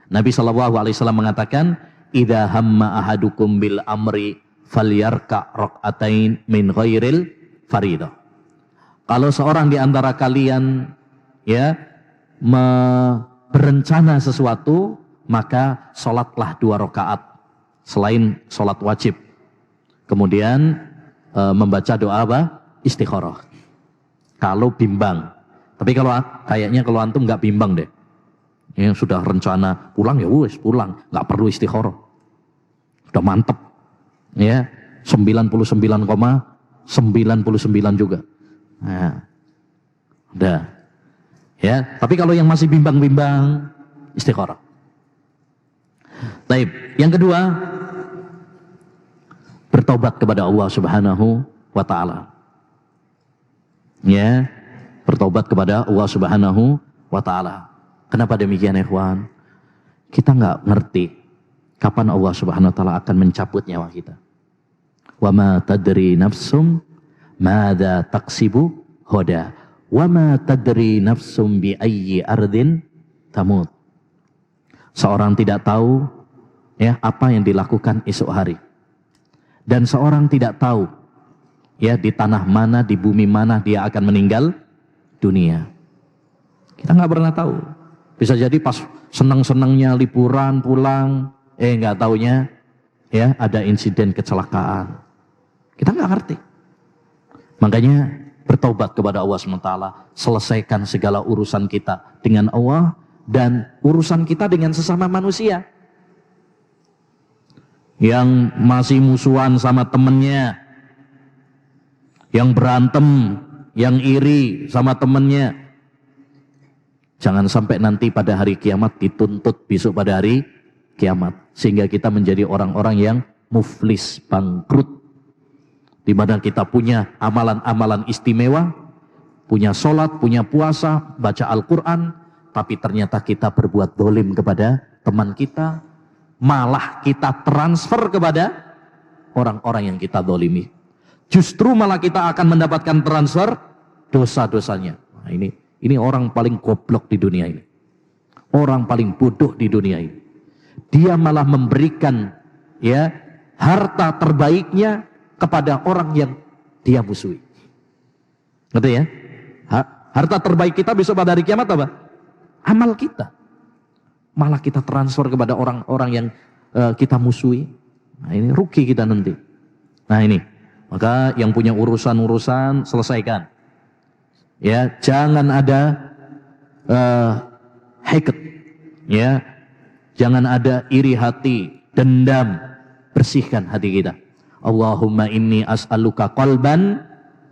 Speaker 1: Nabi SAW mengatakan, idza hamma ahadukum bil amri falyarka rak'atain min ghairil faridah. Kalau seorang di antara kalian ya berencana sesuatu, maka sholatlah 2 rakaat selain sholat wajib. Kemudian membaca doa apa? Istikharah. Kalau bimbang. Tapi kalau kayaknya kalau antum nggak bimbang deh, yang sudah rencana pulang ya wes pulang, nggak perlu istikharah. Sudah mantep. Ya, 99,99 juga. Nah, udah. Ya, tapi kalau yang masih bimbang-bimbang, istikharah. Baik, yang kedua, bertobat kepada Allah Subhanahu wa taala. Ya, bertobat kepada Allah Subhanahu wa taala. Kenapa demikian, ikhwan? Kita nggak ngerti kapan Allah Subhanahu wa taala akan mencabut nyawa kita. Wa ma tadri nafsum madza taksibu hoda wa ma tadri nafsum bi ayyi ardin tamut. Seorang tidak tahu ya apa yang dilakukan esok hari. Dan seorang tidak tahu ya di tanah mana, di bumi mana dia akan meninggal dunia. Kita nggak pernah tahu. Bisa jadi pas senang-senangnya liburan pulang, nggak taunya ya ada insiden kecelakaan. Kita nggak ngerti. Makanya bertobat kepada Allah SWT, selesaikan segala urusan kita dengan Allah dan urusan kita dengan sesama manusia. Yang masih musuhan sama temennya, yang berantem, yang iri sama temennya, jangan sampai nanti pada hari kiamat dituntut besok pada hari kiamat. Sehingga kita menjadi orang-orang yang muflis, bangkrut. Di mana kita punya amalan-amalan istimewa, punya sholat, punya puasa, baca Al-Quran, tapi ternyata kita berbuat dolim kepada teman kita, malah kita transfer kepada orang-orang yang kita dolimi. Justru malah kita akan mendapatkan transfer dosa-dosanya. Nah, ini orang paling goblok di dunia ini. Orang paling bodoh di dunia ini. Dia malah memberikan ya harta terbaiknya kepada orang yang dia musuhi. Ngerti ya?
Speaker 3: Harta terbaik kita besok pada hari kiamat apa? Amal kita. Malah kita transfer kepada orang-orang yang kita musuhi. Nah ini rugi kita nanti. Nah ini, maka yang punya urusan-urusan selesaikan. Ya, jangan ada heket. Ya, jangan ada iri hati, dendam. Bersihkan hati kita. Allahumma inni as'aluka qalban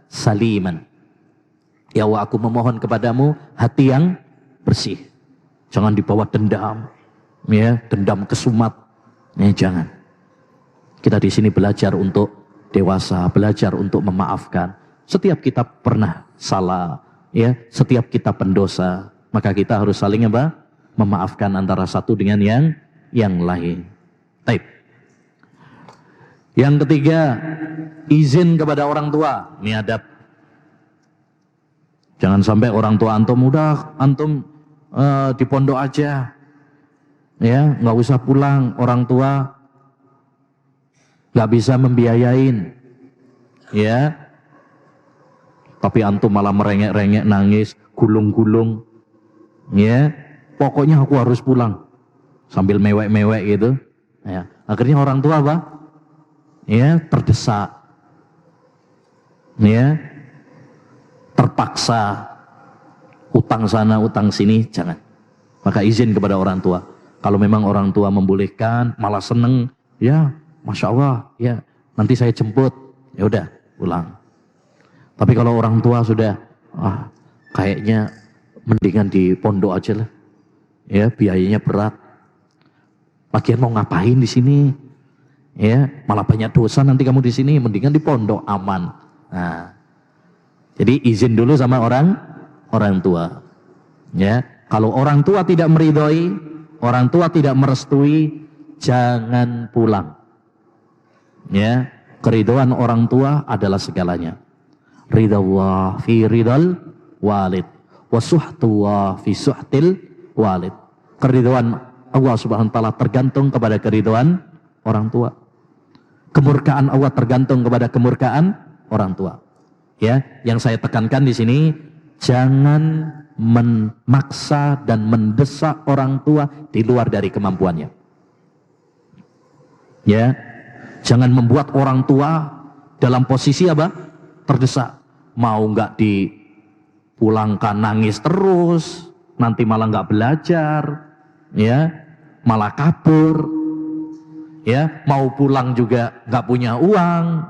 Speaker 3: saliman. Ya Allah, aku memohon kepadamu hati yang bersih. Jangan dibawa dendam, ya, dendam kesumat. Ya, jangan. Kita di sini belajar untuk dewasa, belajar untuk memaafkan. Setiap kita pernah salah, ya, setiap kita pendosa, maka kita harus saling apa? Memaafkan antara satu dengan yang lain. Baik. Yang ketiga, izin kepada orang tua. Ini adab. Jangan sampai orang tua antum di pondok aja, ya, nggak usah pulang. Orang tua nggak bisa membiayain, ya. Tapi antum malah merengek-rengek, nangis, gulung-gulung, ya. Pokoknya aku harus pulang, sambil mewek-mewek gitu. Ya. Akhirnya orang tua apa? Ya, terdesak, ya, terpaksa, utang sana, utang sini, jangan. Maka izin kepada orang tua. Kalau memang orang tua membolehkan, malah seneng, ya, masya Allah, ya, nanti saya jemput, ya udah, pulang. Tapi kalau orang tua sudah, kayaknya mendingan di pondok aja lah, ya, biayanya berat. Lagian mau ngapain di sini? Ya, malah banyak dosa nanti kamu di sini, mendingan di pondok aman. Nah, jadi izin dulu sama orang tua. Ya, kalau orang tua tidak meridhoi, orang tua tidak merestui, jangan pulang. Ya, keridhaan orang tua adalah segalanya. Ridallah fi ridal walid, wa suhtullah fi suhtil walid. Keridhaan Allah Subhanahu wa taala tergantung kepada keridhaan orang tua. Kemurkaan Allah tergantung kepada kemurkaan orang tua. Ya, yang saya tekankan di sini, jangan memaksa dan mendesak orang tua di luar dari kemampuannya. Ya, jangan membuat orang tua dalam posisi apa? Terdesak. Mau nggak dipulangkan nangis terus, nanti malah nggak belajar, ya, malah kabur. Ya, mau pulang juga nggak punya uang.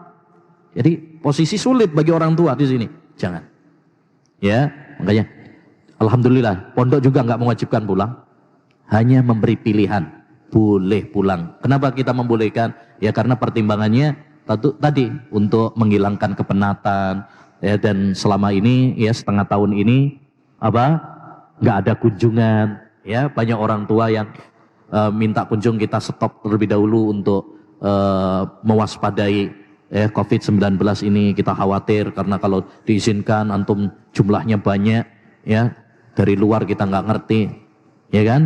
Speaker 3: Jadi posisi sulit bagi orang tua di sini. Jangan. Ya, makanya alhamdulillah pondok juga nggak mewajibkan pulang, hanya memberi pilihan. Boleh pulang. Kenapa kita membolehkan? Ya karena pertimbangannya tadi untuk menghilangkan kepenatan. Ya, dan selama ini ya setengah tahun ini nggak ada kunjungan. Ya, banyak orang tua yang minta kunjung, kita stop terlebih dahulu untuk mewaspadai COVID-19 ini. Kita khawatir karena kalau diizinkan antum jumlahnya banyak, ya, dari luar kita nggak ngerti, ya kan?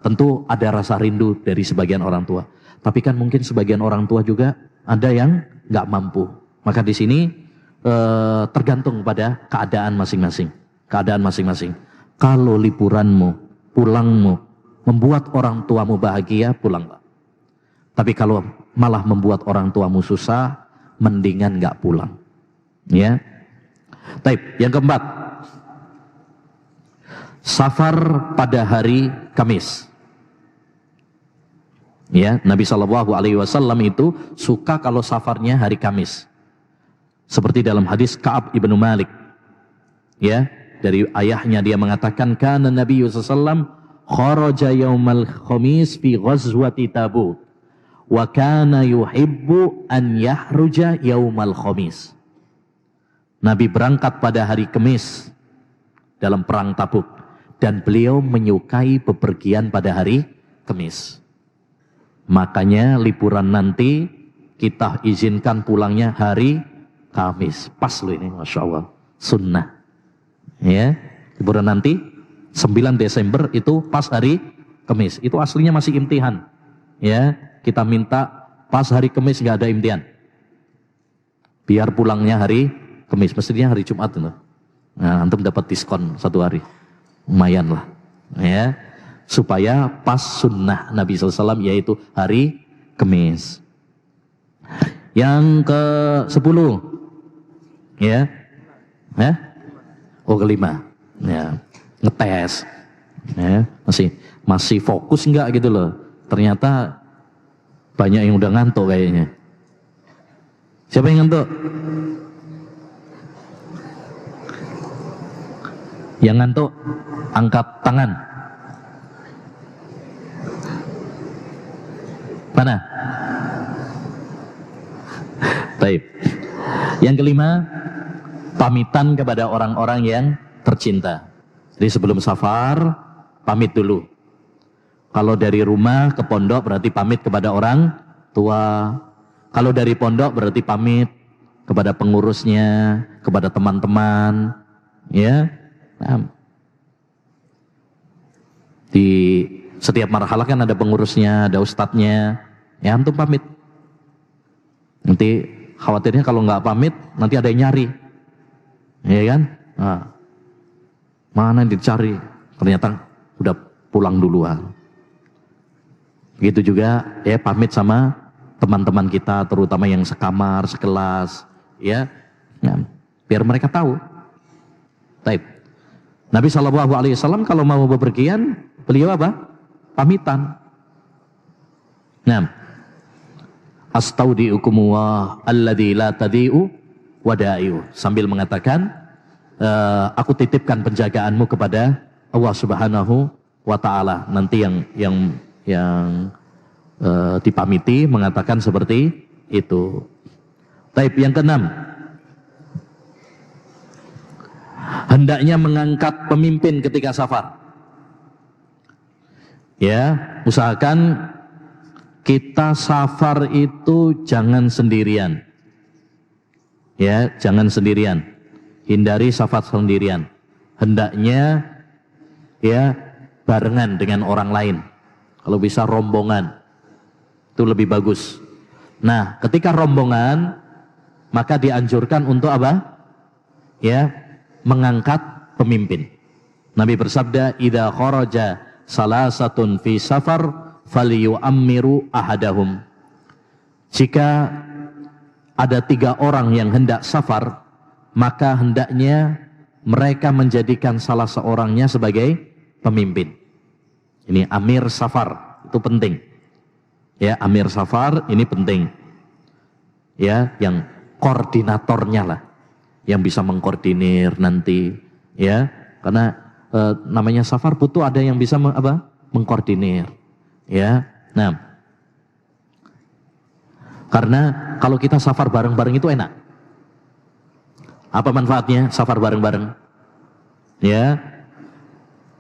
Speaker 3: Tentu ada rasa rindu dari sebagian orang tua. Tapi kan mungkin sebagian orang tua juga ada yang nggak mampu. Maka di sini tergantung pada keadaan masing-masing. Keadaan masing-masing. Kalau liburanmu, pulangmu membuat orang tuamu bahagia, pulanglah. Tapi kalau malah membuat orang tuamu susah, mendingan nggak pulang. Ya. Taib. Yang keempat, safar pada hari Kamis. Ya, Nabi SAW itu suka kalau safarnya hari Kamis. Seperti dalam hadis Ka'ab ibnu Malik. Ya, dari ayahnya dia mengatakan, kana Nabi SAW kharaja yaumal khamis fi ghazwati Tabuk wa kana yuhibbu an yahruja yaumal khamis. Nabi berangkat pada hari Kamis dalam perang Tabuk dan beliau menyukai bepergian pada hari Kamis. Makanya liburan nanti kita izinkan pulangnya hari Kamis. Pas loh ini, Masya Allah, sunnah. Ya, liburan nanti 9 Desember itu pas hari Kamis. Itu aslinya masih imtihan. Ya, kita minta pas hari Kamis nggak ada imtihan. Biar pulangnya hari Kamis, mestinya hari Jumat itu. Nah, antum dapat diskon 1 hari. Lumayan lah. Ya. Supaya pas sunnah Nabi SAW yaitu hari Kamis. Yang ke-10. Ya. Ya. Oh, kelima. Ya. Ngetes. Ya, masih fokus enggak gitu loh. Ternyata banyak yang udah ngantuk kayaknya. Siapa yang ngantuk? Yang ngantuk angkat tangan. Mana? Baik. Yang kelima, pamitan kepada orang-orang yang tercinta. Jadi sebelum safar, pamit dulu. Kalau dari rumah ke pondok berarti pamit kepada orang tua. Kalau dari pondok berarti pamit kepada pengurusnya, kepada teman-teman. Ya. Nah, di setiap marhalah kan ada pengurusnya, ada ustadznya. Ya, antum pamit. Nanti khawatirnya kalau nggak pamit, nanti ada yang nyari. Ya kan? Nah, mana yang dicari? Ternyata udah pulang duluan. Begitu juga ya pamit sama teman-teman kita, terutama yang sekamar, sekelas. Ya, nah, biar mereka tahu. Baik. Nabi SAW kalau mau bepergian, beliau apa? Pamitan. Nah, astaudiukumullah alladzi la tadi'u wada'iu. Sambil mengatakan, aku titipkan penjagaanmu kepada Allah Subhanahu wa Ta'ala. Nanti yang dipamiti mengatakan seperti itu. Taib yang keenam, hendaknya mengangkat pemimpin ketika safar. Ya, usahakan kita safar itu jangan sendirian. Ya, jangan sendirian. Hindari safar sendirian. Hendaknya ya barengan dengan orang lain. Kalau bisa rombongan. Itu lebih bagus. Nah, ketika rombongan maka dianjurkan untuk apa? Ya, mengangkat pemimpin. Nabi bersabda, "Idza kharaja salasatun fi safar falyu'ammiru ahadahum." Jika ada 3 orang yang hendak safar, maka hendaknya mereka menjadikan salah seorangnya sebagai pemimpin. Ini amir safar, itu penting. Ya, amir safar ini penting. Ya, yang koordinatornya lah, yang bisa mengkoordinir nanti, ya, karena namanya safar butuh ada yang bisa mengkoordinir, ya. Nah, karena kalau kita safar bareng-bareng itu enak. Apa manfaatnya safar bareng-bareng? Ya,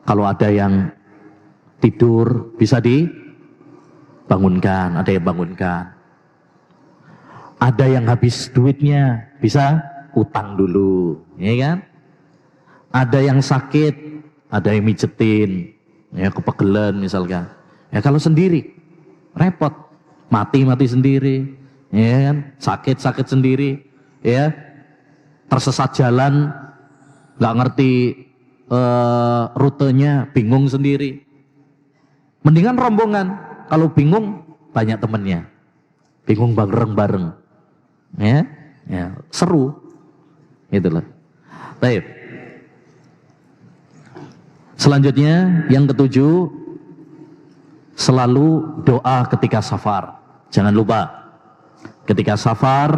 Speaker 3: kalau ada yang tidur bisa dibangunkan, ada yang bangunkan. Ada yang habis duitnya bisa utang dulu, ya kan? Ada yang sakit, ada yang mijetin, ya kepegelan misalkan. Ya kalau sendiri repot, mati sendiri, ya kan? Sakit sendiri, ya tersesat jalan, nggak ngerti rutenya, bingung sendiri. Mendingan rombongan, kalau bingung banyak temennya, bingung bareng-bareng, ya seru, itulah. Baik. Selanjutnya yang ketujuh, selalu doa ketika safar. Jangan lupa, ketika safar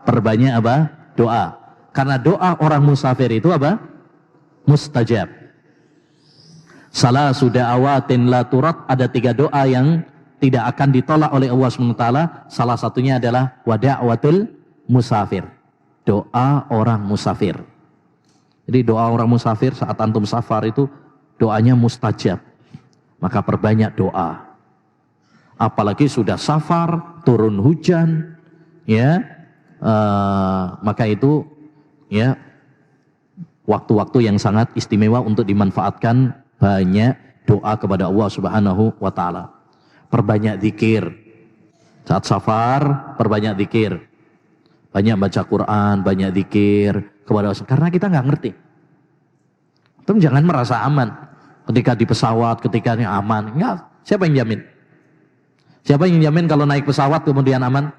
Speaker 3: perbanyak apa? Doa. Karena doa orang musafir itu apa? Mustajab. Salah sudah awatin la turat, ada 3 doa yang tidak akan ditolak oleh Allah SWT. Salah satunya adalah wada'watul musafir, doa orang musafir. Jadi doa orang musafir saat antum safar itu doanya mustajab. Maka perbanyak doa. Apalagi sudah safar, turun hujan, ya, maka itu ya waktu-waktu yang sangat istimewa untuk dimanfaatkan banyak doa kepada Allah Subhanahu wa Ta'ala. Perbanyak zikir. Saat safar, perbanyak zikir. Banyak baca Quran, banyak zikir kepada Allah. Karena kita nggak ngerti. Tapi jangan merasa aman ketika di pesawat, ketika ini aman. Enggak, siapa yang jamin? Siapa yang jamin kalau naik pesawat kemudian aman?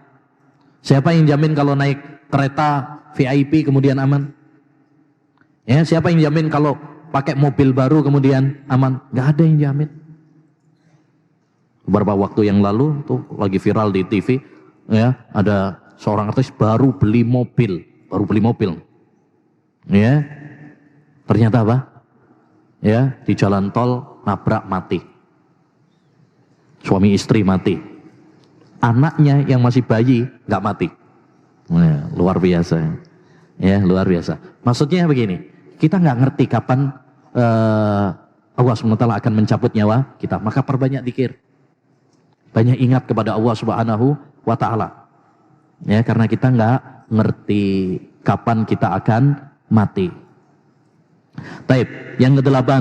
Speaker 3: Siapa yang jamin kalau naik kereta VIP kemudian aman? Ya, siapa yang jamin kalau pakai mobil baru kemudian aman? Enggak ada yang jamin. Beberapa waktu yang lalu tuh lagi viral di TV, ya, ada seorang artis baru beli mobil. Ya. Ternyata apa? Ya, di jalan tol nabrak mati. Suami istri mati. Anaknya yang masih bayi nggak mati. Nah, luar biasa. Ya, luar biasa. Maksudnya begini, kita nggak ngerti kapan Allah SWT akan mencabut nyawa kita, maka perbanyak zikir. Banyak ingat kepada Allah Subhanahu wa Ta'ala. Ya, karena kita nggak ngerti kapan kita akan mati. Taib, yang ke-8,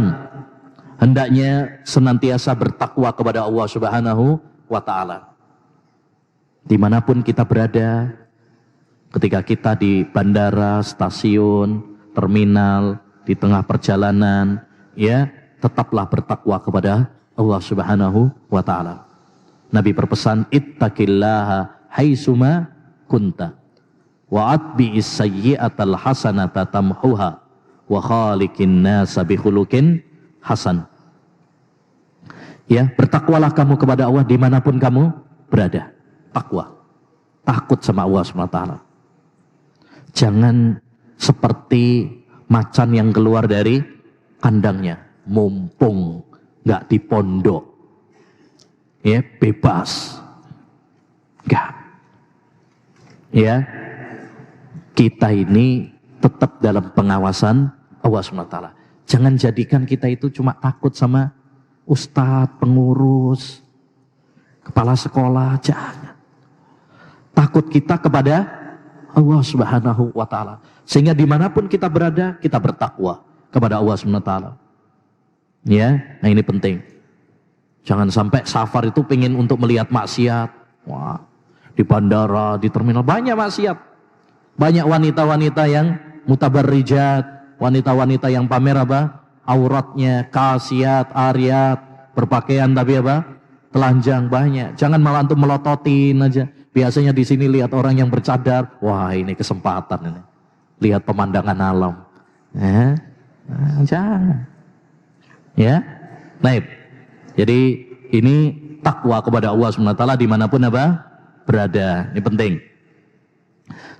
Speaker 3: hendaknya senantiasa bertakwa kepada Allah Subhanahu wa Ta'ala. Dimanapun kita berada, ketika kita di bandara, stasiun, terminal, di tengah perjalanan, ya, tetaplah bertakwa kepada Allah Subhanahu wa Ta'ala. Nabi berpesan, ittaqillaha haitsuma kunta wa atbi'is sayyi'atal hasanata tamhuha wa khaliqin nasa bi khuluqin hasan. Ya, bertakwalah kamu kepada Allah dimanapun kamu berada. Takwa, takut sama Allah SWT. Jangan seperti macan yang keluar dari kandangnya, mumpung nggak di pondok, ya, bebas. Enggak. Ya, kita ini tetap dalam pengawasan Allah SWT. Jangan jadikan kita itu cuma takut sama ustadz, pengurus, kepala sekolah. Jangan. Takut kita kepada Allah Subhanahu wa Ta'ala. Sehingga dimanapun kita berada, kita bertakwa kepada Allah Subhanahu wa Ta'ala. Ya, nah ini penting. Jangan sampai safar itu pengen untuk melihat maksiat. Wah, di bandara, di terminal banyak maksiat. Banyak wanita-wanita yang mutabarrijat, wanita-wanita yang pamer apa? Auratnya, kasiat, ariat, berpakaian tapi apa? Telanjang banyak. Jangan malah untuk melototin aja. Biasanya di sini lihat orang yang bercadar, wah ini kesempatan ini. Lihat pemandangan alam. Nah, jangan. Ya, baik. Jadi ini takwa kepada Allah SWT dimanapun apa berada. Ini penting.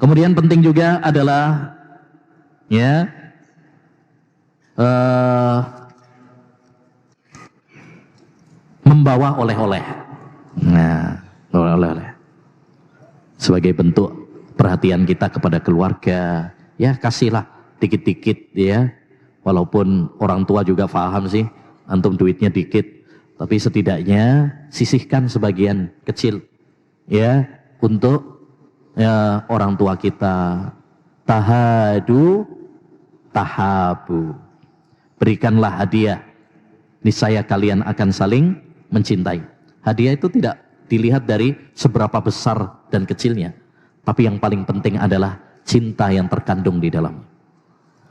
Speaker 3: Kemudian penting juga adalah ya membawa oleh-oleh. Nah, oleh-oleh sebagai bentuk perhatian kita kepada keluarga. Ya, kasihlah dikit-dikit ya. Walaupun orang tua juga paham sih, antum duitnya dikit, tapi setidaknya sisihkan sebagian kecil ya untuk ya, orang tua kita. Tahadu tahabu. Berikanlah hadiah, niscaya kalian akan saling mencintai. Hadiah itu tidak dilihat dari seberapa besar dan kecilnya, tapi yang paling penting adalah cinta yang terkandung di dalamnya.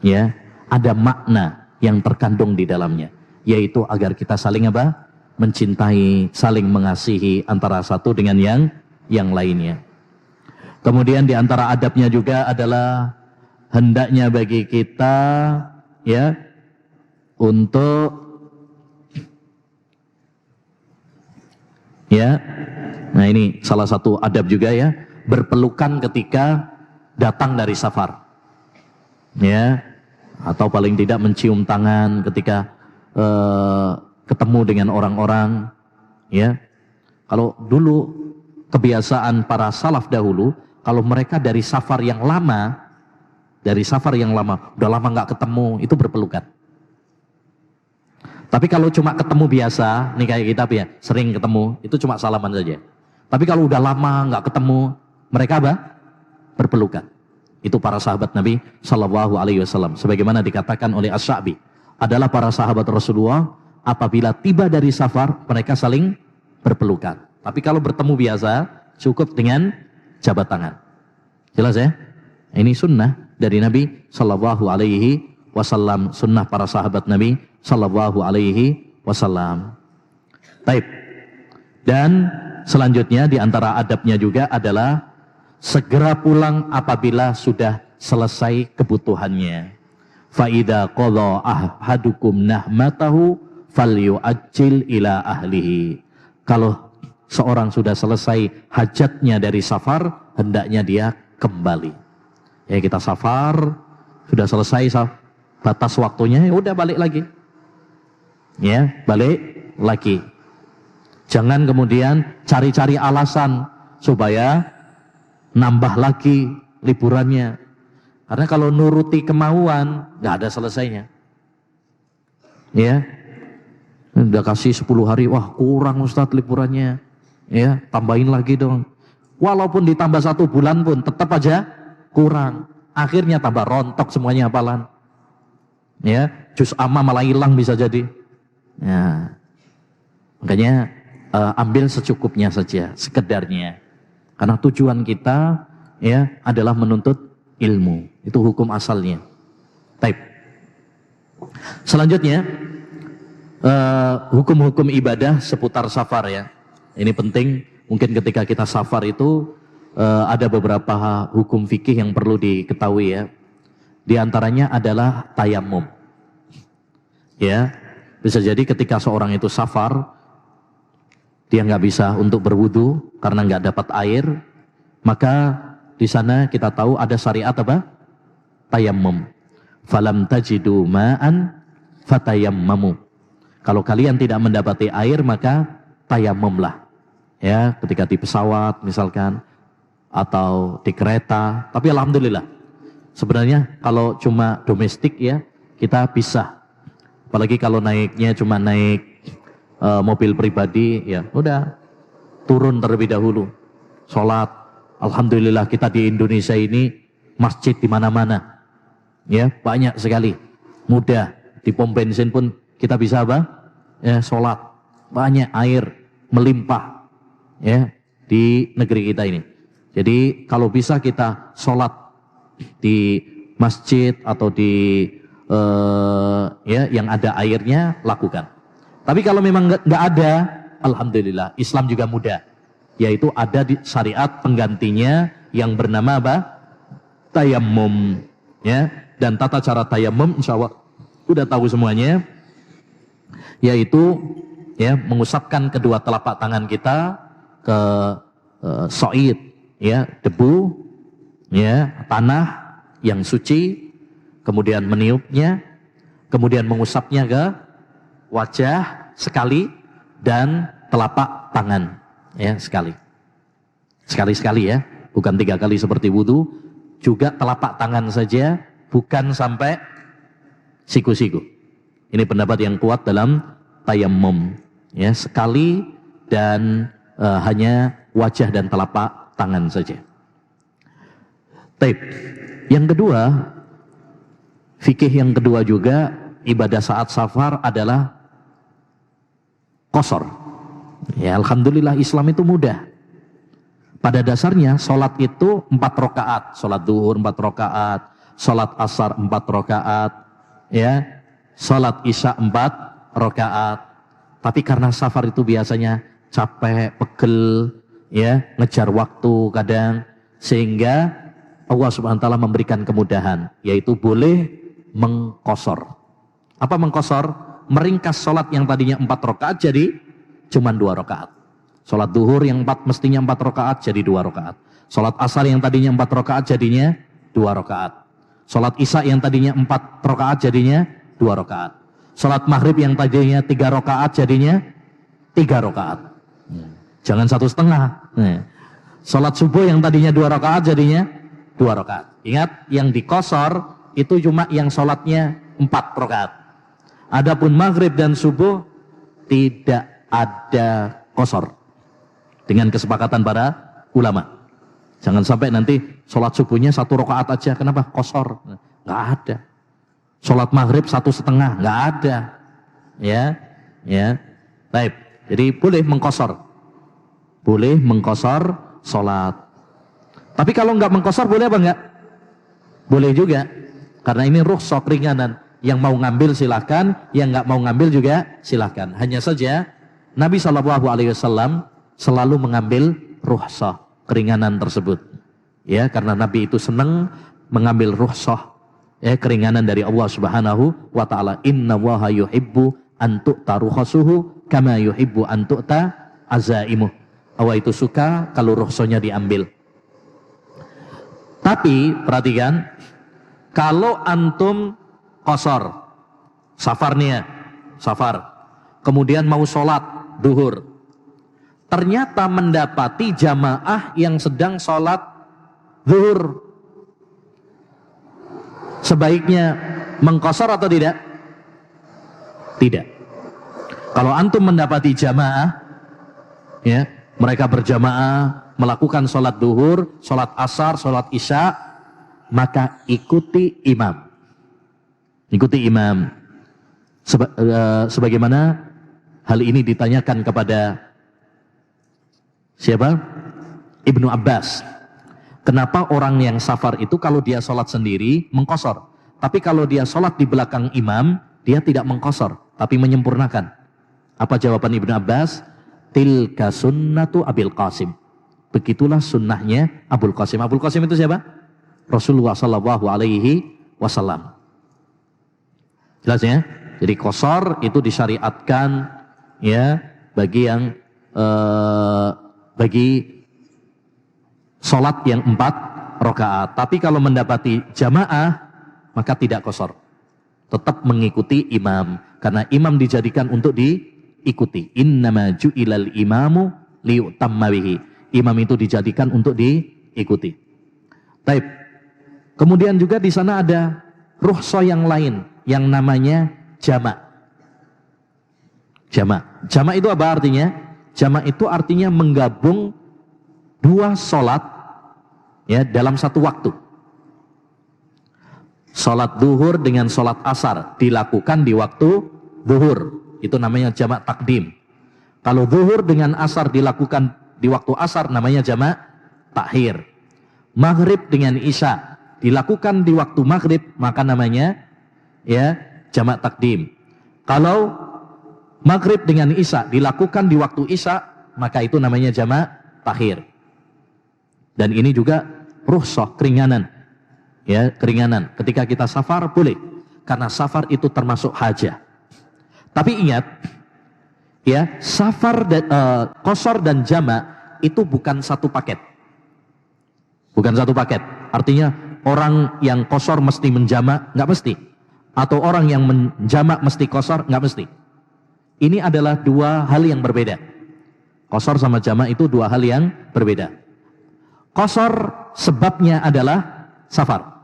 Speaker 3: Ya, ada makna yang terkandung di dalamnya, yaitu agar kita saling apa? Mencintai, saling mengasihi antara satu dengan yang lainnya. Kemudian di antara adabnya juga adalah hendaknya bagi kita ya untuk ya, nah ini salah satu adab juga ya, berpelukan ketika datang dari safar. Ya, atau paling tidak mencium tangan ketika ketemu dengan orang-orang. Ya, kalau dulu kebiasaan para salaf dahulu, kalau mereka dari safar yang lama, udah lama nggak ketemu, itu berpelukan. Tapi kalau cuma ketemu biasa, nih kayak kita ya, sering ketemu, itu cuma salaman saja. Tapi kalau udah lama nggak ketemu, mereka apa? Berpelukan. Itu para sahabat Nabi Shallallahu Alaihi Wasallam. Sebagaimana dikatakan oleh As-Sya'bi, adalah para sahabat Rasulullah apabila tiba dari safar, mereka saling berpelukan. Tapi kalau bertemu biasa, cukup dengan jabat tangan. Jelas ya? Ini sunnah dari Nabi Shallallahu Alaihi wasallam, sunnah para sahabat Nabi sallallahu alaihi wasallam. Taib. Dan selanjutnya di antara adabnya juga adalah segera pulang apabila sudah selesai kebutuhannya. Fa idza qadha ahadukum nahmatahu falyu'ajjil ila ahlihi. Kalau seorang sudah selesai hajatnya dari safar, hendaknya dia kembali. Ya, kita safar, sudah selesai batas waktunya, ya udah balik lagi. Ya, balik lagi. Jangan kemudian cari-cari alasan supaya nambah lagi liburannya. Karena kalau nuruti kemauan, nggak ada selesainya. Ya, udah kasih 10 hari, wah kurang Ustadz liburannya. Ya, tambahin lagi dong. Walaupun ditambah 1 bulan pun tetap aja kurang. Akhirnya tambah rontok semuanya hafalan. Ya, juz amma malah hilang bisa jadi. Ya, makanya ambil secukupnya saja, sekedarnya. Karena tujuan kita ya adalah menuntut ilmu. Itu hukum asalnya. Taib. Selanjutnya hukum-hukum ibadah seputar safar ya. Ini penting. Mungkin ketika kita safar itu ada beberapa hukum fikih yang perlu diketahui ya. Di antaranya adalah tayamum. Ya, bisa jadi ketika seorang itu safar, dia nggak bisa untuk berwudu karena nggak dapat air, maka di sana kita tahu ada syariat apa? Tayammum. Falam tajidu ma'an fatayammamu. Kalau kalian tidak mendapati air maka tayammumlah. Ya, ketika di pesawat misalkan atau di kereta. Tapi alhamdulillah. Sebenarnya kalau cuma domestik ya kita bisa. Apalagi kalau naiknya cuma naik mobil pribadi, ya udah turun terlebih dahulu, sholat. Alhamdulillah kita di Indonesia ini masjid di mana-mana, ya banyak sekali, mudah. Di pom bensin pun kita bisa apa? Ya sholat, banyak air melimpah, ya di negeri kita ini. Jadi kalau bisa kita sholat di masjid atau di ya yang ada airnya lakukan. Tapi kalau memang nggak ada, alhamdulillah Islam juga mudah, yaitu ada di syariat penggantinya yang bernama apa? Tayammum, ya. Dan tata cara tayammum, insya Allah udah tahu semuanya, yaitu ya mengusapkan kedua telapak tangan kita ke soid, ya debu, ya tanah yang suci, kemudian meniupnya, kemudian mengusapnya ke wajah sekali dan telapak tangan ya sekali ya, bukan 3 kali seperti wudu, juga telapak tangan saja, bukan sampai siku-siku. Ini pendapat yang kuat dalam tayammum ya, sekali dan hanya wajah dan telapak tangan saja. Taib. Yang kedua, fikih yang kedua juga ibadah saat safar adalah qasar. Ya, alhamdulillah Islam itu mudah. Pada dasarnya sholat itu 4 rakaat, sholat duhur 4 rakaat, sholat asar 4 rakaat, ya, sholat isya 4 rakaat. Tapi karena safar itu biasanya capek, pegel, ya, ngejar waktu kadang, sehingga Allah Subhanahu wa taala memberikan kemudahan, yaitu boleh mengqasar. Apa mengqasar? Meringkas sholat yang tadinya 4 rakaat jadi cuma 2 rakaat. Sholat duhur yang mestinya 4 rakaat jadi 2 rakaat. Sholat asar yang tadinya 4 rakaat jadinya 2 rakaat. Sholat isya yang tadinya 4 rakaat jadinya 2 rakaat. Sholat maghrib yang tadinya 3 rakaat jadinya 3 rakaat. Jangan 1,5. Sholat subuh yang tadinya 2 rakaat jadinya 2 rakaat. Ingat, yang diqasar itu cuma yang sholatnya 4 rakaat. Adapun maghrib dan subuh tidak ada qasar, dengan kesepakatan para ulama. Jangan sampai nanti sholat subuhnya 1 rakaat aja, kenapa? Qasar. Nggak ada. Sholat maghrib 1,5, nggak ada. Ya, baik. Jadi boleh mengqasar, boleh mengqasar sholat. Tapi kalau nggak mengqasar boleh apa enggak? Boleh juga, karena ini rukhsah, keringanan. Yang mau ngambil silahkan, yang nggak mau ngambil juga silahkan. Hanya saja Nabi SAW selalu mengambil rukhsah, keringanan tersebut. Ya, karena Nabi itu senang mengambil rukhsah, ya, keringanan dari Allah Subhanahu wa taala. Innallaha yuhibbu an tu'ta rukhasuhu kama yuhibbu an tu'ta azaimuh. Allah itu suka kalau rukhsahnya diambil. Tapi perhatikan, kalau antum qasar, safar, kemudian mau sholat duhur, ternyata mendapati jamaah yang sedang sholat duhur, sebaiknya mengqasar atau tidak? Tidak. Kalau antum mendapati jamaah, ya, mereka berjamaah melakukan sholat duhur, sholat asar, sholat isya, maka ikuti imam. Ikuti imam. Sebagaimana hal ini ditanyakan kepada siapa? Ibnu Abbas. Kenapa orang yang safar itu kalau dia sholat sendiri mengqasar, tapi kalau dia sholat di belakang imam dia tidak mengqasar, tapi menyempurnakan? Apa jawaban Ibnu Abbas? Tilka sunnatu Abil Qasim. Begitulah sunnahnya Abul Qasim. Abul Qasim itu siapa? Rasulullah Sallallahu Alaihi Wasallam. Jelas ya? Jadi qasar itu disyariatkan, ya, bagi yang bagi sholat yang 4 rakaat. Tapi kalau mendapati jamaah maka tidak qasar, tetap mengikuti imam, karena imam dijadikan untuk diikuti. Innama ju'ilal imamu liyutamma bihi. Imam itu dijadikan untuk diikuti. Taib. Kemudian juga di sana ada rukhsah yang lain yang namanya jamak. Jamak itu apa artinya? Jamak itu artinya menggabung 2 sholat, ya, dalam satu waktu. Sholat duhur dengan sholat asar dilakukan di waktu duhur, itu namanya jamak takdim. Kalau duhur dengan asar dilakukan di waktu asar, namanya jamak takhir. Maghrib dengan isya dilakukan di waktu maghrib, maka namanya, ya, jamak takdim. Kalau maghrib dengan isya dilakukan di waktu isya, maka itu namanya jamak takhir. Dan ini juga rukhsah, keringanan. Ya, keringanan. Ketika kita safar boleh, karena safar itu termasuk hajah. Tapi ingat, ya, safar dan qasar dan jamak itu bukan satu paket. Bukan satu paket. Artinya orang yang qasar mesti menjamak, nggak mesti. Atau orang yang menjamak mesti qasar, nggak mesti. Ini adalah 2 hal yang berbeda. Qasar sama jamak itu 2 hal yang berbeda. Qasar sebabnya adalah safar.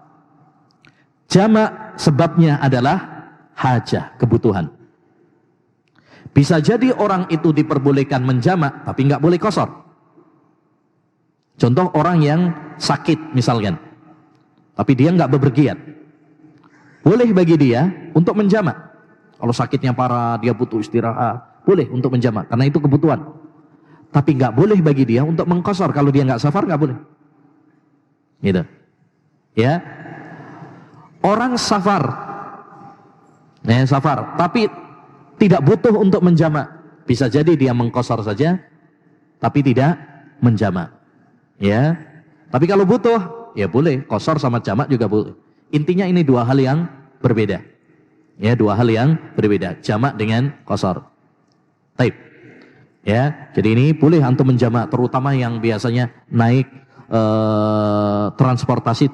Speaker 3: Jamak sebabnya adalah hajah, kebutuhan. Bisa jadi orang itu diperbolehkan menjamak, tapi nggak boleh qasar. Contoh orang yang sakit misalkan, tapi dia nggak bepergian. Boleh bagi dia untuk menjamak. Kalau sakitnya parah, dia butuh istirahat, boleh untuk menjamak, karena itu kebutuhan. Tapi nggak boleh bagi dia untuk mengqasar. Kalau dia nggak safar, nggak boleh. Gitu. Ya. Orang safar, safar, tapi tidak butuh untuk menjamak. Bisa jadi dia mengqasar saja, tapi tidak menjamak. Ya. Tapi kalau butuh, ya boleh. Qasar sama jamak juga boleh. Intinya ini 2 hal yang berbeda. Ya, 2 hal yang berbeda. Jamak dengan qasar. Taib. Ya, jadi ini boleh antum menjamak, terutama yang biasanya naik transportasi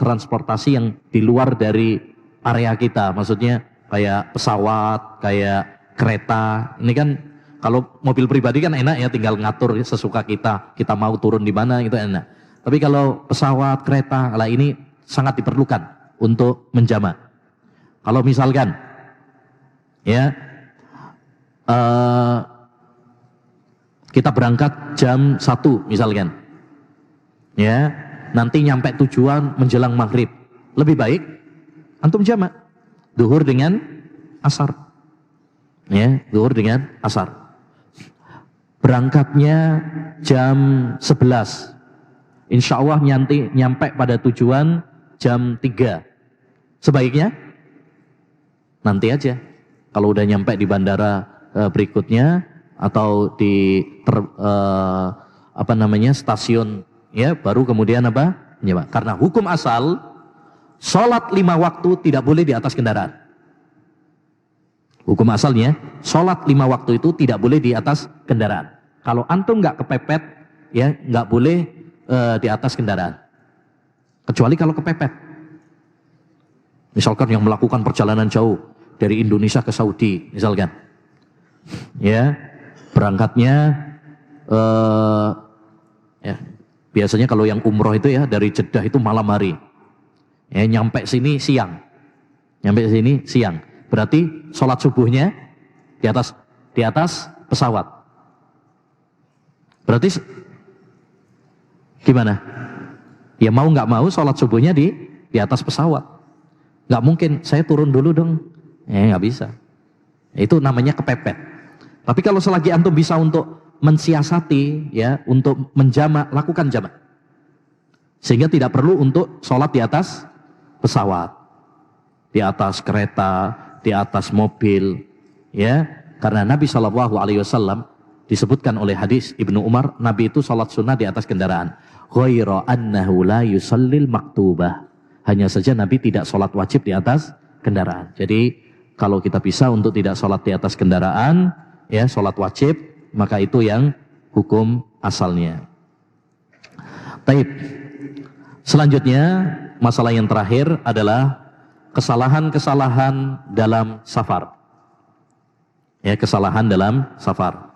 Speaker 3: yang di luar dari area kita. Maksudnya kayak pesawat, kayak kereta. Ini kan kalau mobil pribadi kan enak ya, tinggal ngatur sesuka kita. Kita mau turun di mana itu enak. Tapi kalau pesawat, kereta, lah ini sangat diperlukan untuk menjamak. Kalau misalkan ya kita berangkat jam 1 misalkan, ya, nanti nyampe tujuan menjelang maghrib, lebih baik antum jamak duhur dengan asar, ya, duhur dengan asar. Berangkatnya jam 11, insya Allah nyampe pada tujuan jam 3, sebaiknya nanti aja. Kalau udah nyampe di bandara berikutnya atau di stasiun ya, baru kemudian apa? Ya, Pak. Karena hukum asal sholat 5 waktu tidak boleh di atas kendaraan. Hukum asalnya sholat 5 waktu itu tidak boleh di atas kendaraan. Kalau antum nggak kepepet, ya nggak boleh di atas kendaraan. Kecuali kalau kepepet. Misalkan yang melakukan perjalanan jauh dari Indonesia ke Saudi, misalkan, ya berangkatnya, ya biasanya kalau yang umroh itu ya dari Jeddah itu malam hari, ya nyampe sini siang, berarti sholat subuhnya di atas pesawat. Berarti gimana? Ya mau nggak mau sholat subuhnya di atas pesawat. Nggak mungkin saya turun dulu dong, nggak bisa. Itu namanya kepepet. Tapi kalau selagi antum bisa untuk mensiasati, ya untuk menjamak, lakukan jamak, sehingga tidak perlu untuk sholat di atas pesawat, di atas kereta, di atas mobil, ya. Karena Nabi SAW disebutkan oleh hadis Ibnu Umar, Nabi itu sholat sunnah di atas kendaraan. Ghaira annahu la yusallil maktubah. Hanya saja Nabi tidak sholat wajib di atas kendaraan. Jadi kalau kita bisa untuk tidak sholat di atas kendaraan, ya sholat wajib, maka itu yang hukum asalnya. Taib. Selanjutnya masalah yang terakhir adalah kesalahan-kesalahan dalam safar. Ya, kesalahan dalam safar.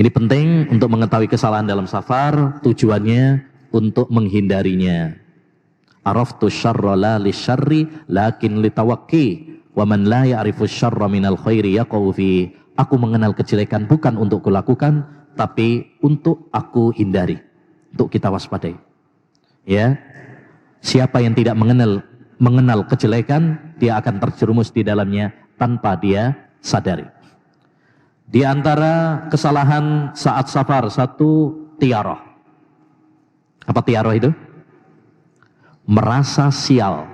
Speaker 3: Ini penting untuk mengetahui kesalahan dalam safar, tujuannya untuk menghindarinya. Araftu syarra la lisyarri lakin litawakki wa man la ya'rifu syarra minal khairi yaqau fi. Aku mengenal kejelekan bukan untuk kulakukan, tapi untuk aku hindari, untuk kita waspadai. Ya, siapa yang tidak mengenal kejelekan, dia akan terjerumus di dalamnya tanpa dia sadari. Di antara kesalahan saat safar, satu tiarah. Apa tiarah itu? Merasa sial.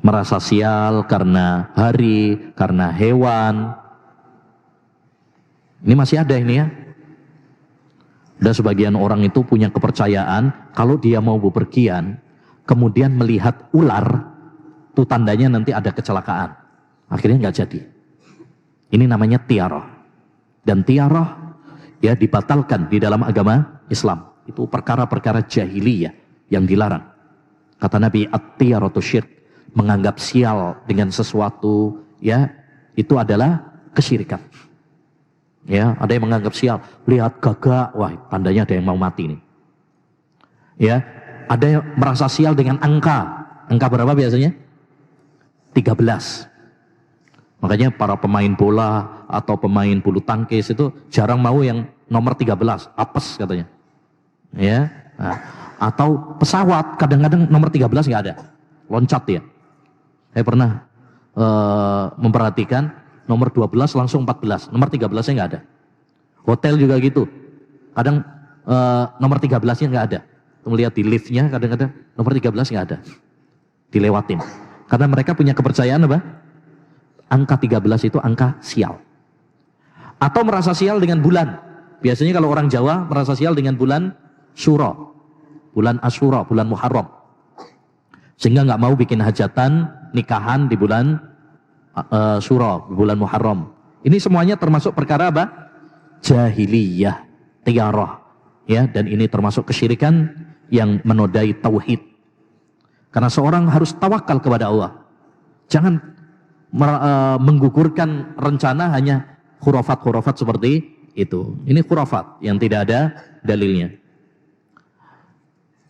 Speaker 3: Merasa sial karena hari, karena hewan. Ini masih ada ini ya. Ada sebagian orang itu punya kepercayaan, kalau dia mau bepergian, kemudian melihat ular, itu tandanya nanti ada kecelakaan. Akhirnya nggak jadi. Ini namanya tiarah. Dan tiarah ya dibatalkan di dalam agama Islam. Itu perkara-perkara jahiliyah yang dilarang. Kata Nabi, at-tiyaratu syirk, menganggap sial dengan sesuatu, ya itu adalah kesyirikan. Ya, ada yang menganggap sial, lihat gagak, wah tandanya ada yang mau mati nih. Ya, ada yang merasa sial dengan angka. Angka berapa biasanya? 13. Makanya para pemain bola atau pemain bulu tangkis itu jarang mau yang nomor 13, apes katanya. Ya, nah, atau pesawat kadang-kadang nomor 13 nggak ada, loncat ya. Saya pernah memperhatikan nomor 12 langsung 14, nomor 13-nya nggak ada. Hotel juga gitu, kadang nomor 13-nya nggak ada. Melihat di liftnya kadang-kadang nomor 13 nggak ada, dilewatin. Karena mereka punya kepercayaan apa? Angka 13 itu angka sial. Atau merasa sial dengan bulan. Biasanya kalau orang Jawa merasa sial dengan bulan Syuro, bulan Asyura, bulan Muharram, sehingga nggak mau bikin hajatan, nikahan di bulan Syuro, di bulan Muharram. Ini semuanya termasuk perkara apa? Jahiliyah, tiarah, ya, dan ini termasuk kesyirikan yang menodai tauhid. Karena seorang harus tawakal kepada Allah. Jangan menggugurkan rencana hanya khurafat-khurafat seperti itu. Ini khurafat yang tidak ada dalilnya.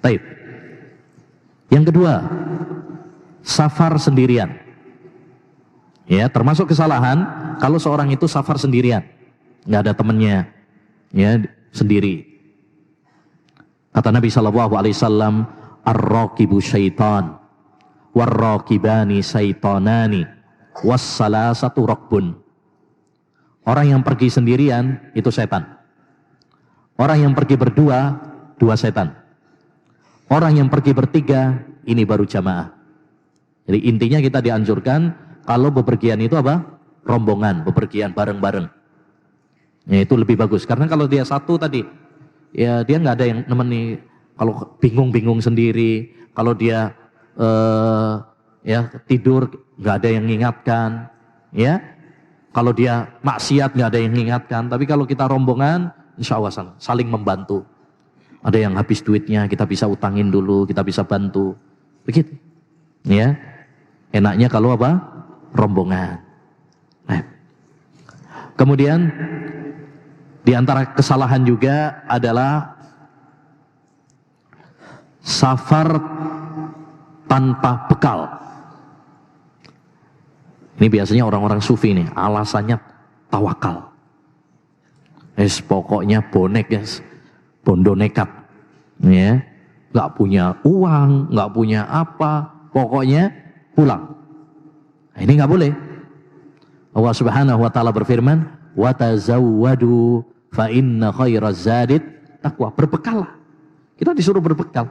Speaker 3: Baik. Yang kedua, safar sendirian. Ya, termasuk kesalahan kalau seorang itu safar sendirian, nggak ada temannya, ya sendiri. Kata Nabi SAW, ar-raqibu syaitan, war-raqibani syaitanani, wassalasatu raqbun. Orang yang pergi sendirian itu setan. Orang yang pergi berdua, dua setan. Orang yang pergi bertiga, ini baru jamaah. Jadi intinya kita dianjurkan kalau bepergian itu apa? Rombongan, bepergian bareng-bareng. Ya itu lebih bagus. Karena kalau dia satu tadi, ya dia nggak ada yang nemeni. Kalau bingung-bingung sendiri, kalau dia ya tidur nggak ada yang mengingatkan, ya. Kalau dia maksiat nggak ada yang mengingatkan. Tapi kalau kita rombongan, insya Allah saling membantu. Ada yang habis duitnya, kita bisa utangin dulu, kita bisa bantu. Begitu. Ya. Enaknya kalau apa? Rombongan. Nah. Kemudian di antara kesalahan juga adalah safar tanpa bekal. Ini biasanya orang-orang sufi nih, alasannya tawakal. Pokoknya bonek guys, bondo nekat, ya, nggak punya uang, nggak punya apa, pokoknya pulang. Nah, ini nggak boleh. Allah Subhanahu Wa Taala berfirman, wa tazawwadu fa inna khairaz zadid taqwa. Berbekallah. Kita disuruh berbekal.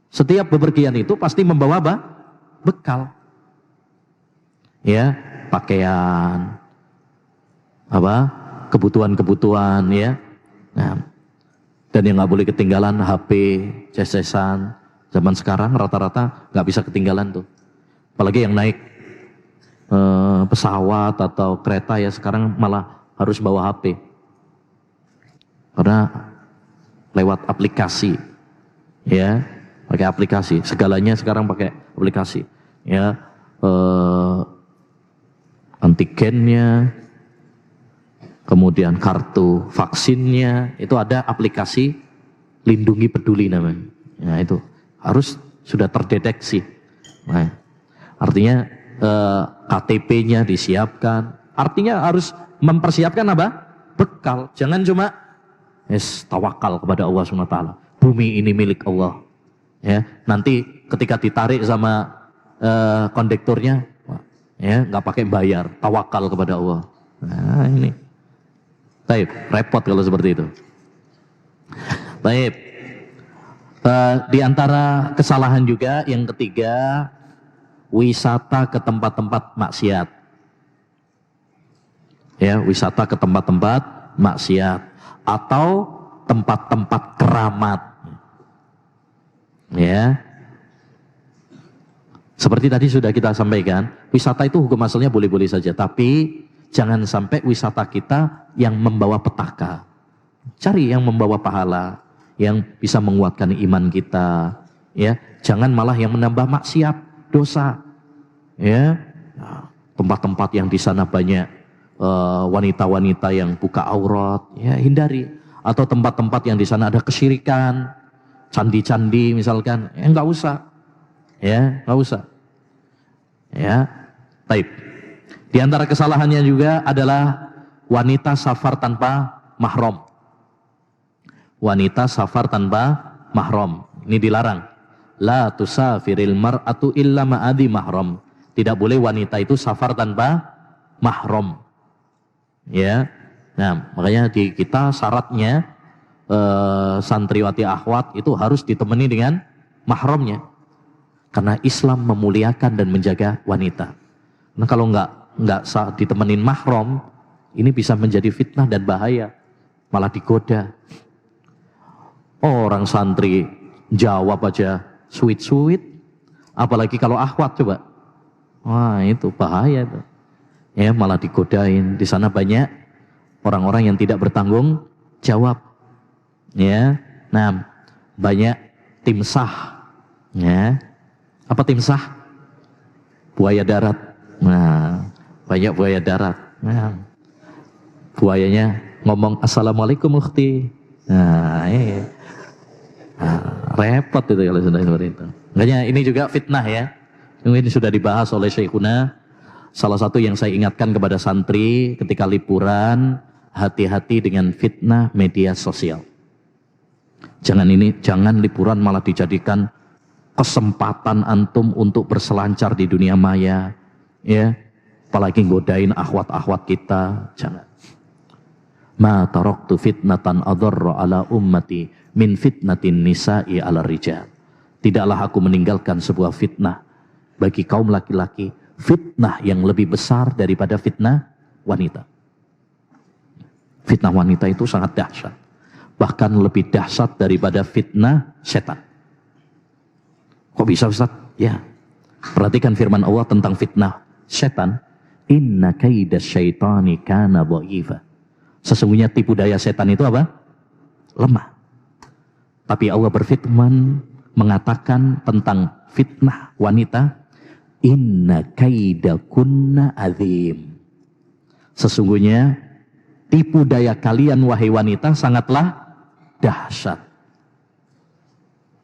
Speaker 3: Setiap bepergian itu pasti membawa apa? Bekal. Ya, pakaian, apa? Kebutuhan-kebutuhan, ya. Nah, dan yang nggak boleh ketinggalan HP, cesesan. Zaman sekarang rata-rata nggak bisa ketinggalan tuh. Apalagi yang naik pesawat atau kereta ya sekarang malah harus bawa HP. Karena lewat aplikasi, ya, pakai aplikasi. Segalanya sekarang pakai aplikasi, ya. Antigennya, kemudian kartu vaksinnya, itu ada aplikasi Lindungi Peduli namanya. Nah itu harus sudah terdeteksi. Nah, artinya KTP-nya disiapkan. Artinya harus mempersiapkan apa? Bekal. Jangan cuma tawakal kepada Allah SWT. Bumi ini milik Allah. Ya, nanti ketika ditarik sama kondekturnya, ya nggak pakai bayar, tawakal kepada Allah. Nah ini, baik, repot kalau seperti itu. Baik, di antara kesalahan juga yang ketiga, wisata ke tempat-tempat maksiat. Ya, wisata ke tempat-tempat maksiat atau tempat-tempat keramat. Ya. Seperti tadi sudah kita sampaikan, wisata itu hukum asalnya boleh-boleh saja, tapi jangan sampai wisata kita yang membawa petaka. Cari yang membawa pahala, yang bisa menguatkan iman kita, ya. Jangan malah yang menambah maksiat, dosa. Ya. Tempat-tempat yang di sana banyak wanita-wanita yang buka aurat, ya hindari. Atau tempat-tempat yang di sana ada kesyirikan, candi-candi misalkan, ya enggak usah. Ya, enggak usah. Ya, baik. Di antara kesalahannya juga adalah wanita safar tanpa mahram. Wanita safar tanpa mahram. Ini dilarang. La tusafiril mar'atu illa ma'adi mahram. Tidak boleh wanita itu safar tanpa mahram. Ya. Nah, makanya di kita syaratnya santriwati akhwat itu harus ditemani dengan mahramnya. Karena Islam memuliakan dan menjaga wanita. Nah kalau nggak ditemenin mahram, ini bisa menjadi fitnah dan bahaya, malah digoda. Orang santri jawab aja sweet, apalagi kalau akhwat coba, wah itu bahaya tuh. Ya malah digodain. Di sana banyak orang-orang yang tidak bertanggung jawab. Ya, nah banyak timsah. Ya. Apa timsah? Buaya darat. Nah, banyak buaya darat. Nah, buayanya ngomong assalamualaikum ukhti. Nah, repot itu kalau sudah seperti itu. Makanya ini juga fitnah ya. Ini sudah dibahas oleh Syekhuna. Salah satu yang saya ingatkan kepada santri ketika liburan, hati-hati dengan fitnah media sosial. Jangan liburan malah dijadikan kesempatan antum untuk berselancar di dunia maya, ya, apalagi godain akhwat-akhwat kita, jangan. Ma taraktu fitnatan adarra ala ummati min fitnatin nisa'i ala rijal. Tidaklah aku meninggalkan sebuah fitnah bagi kaum laki-laki fitnah yang lebih besar daripada fitnah wanita. Fitnah wanita itu sangat dahsyat. Bahkan lebih dahsyat daripada fitnah setan. Kok bisa Ustaz? Ya. Perhatikan firman Allah tentang fitnah setan. Inna kaida syaitani kana dha'ifa. Sesungguhnya tipu daya setan itu apa? Lemah. Tapi Allah berfirman mengatakan tentang fitnah wanita, inna kaidakunna azim. Sesungguhnya tipu daya kalian wahai wanita sangatlah dahsyat.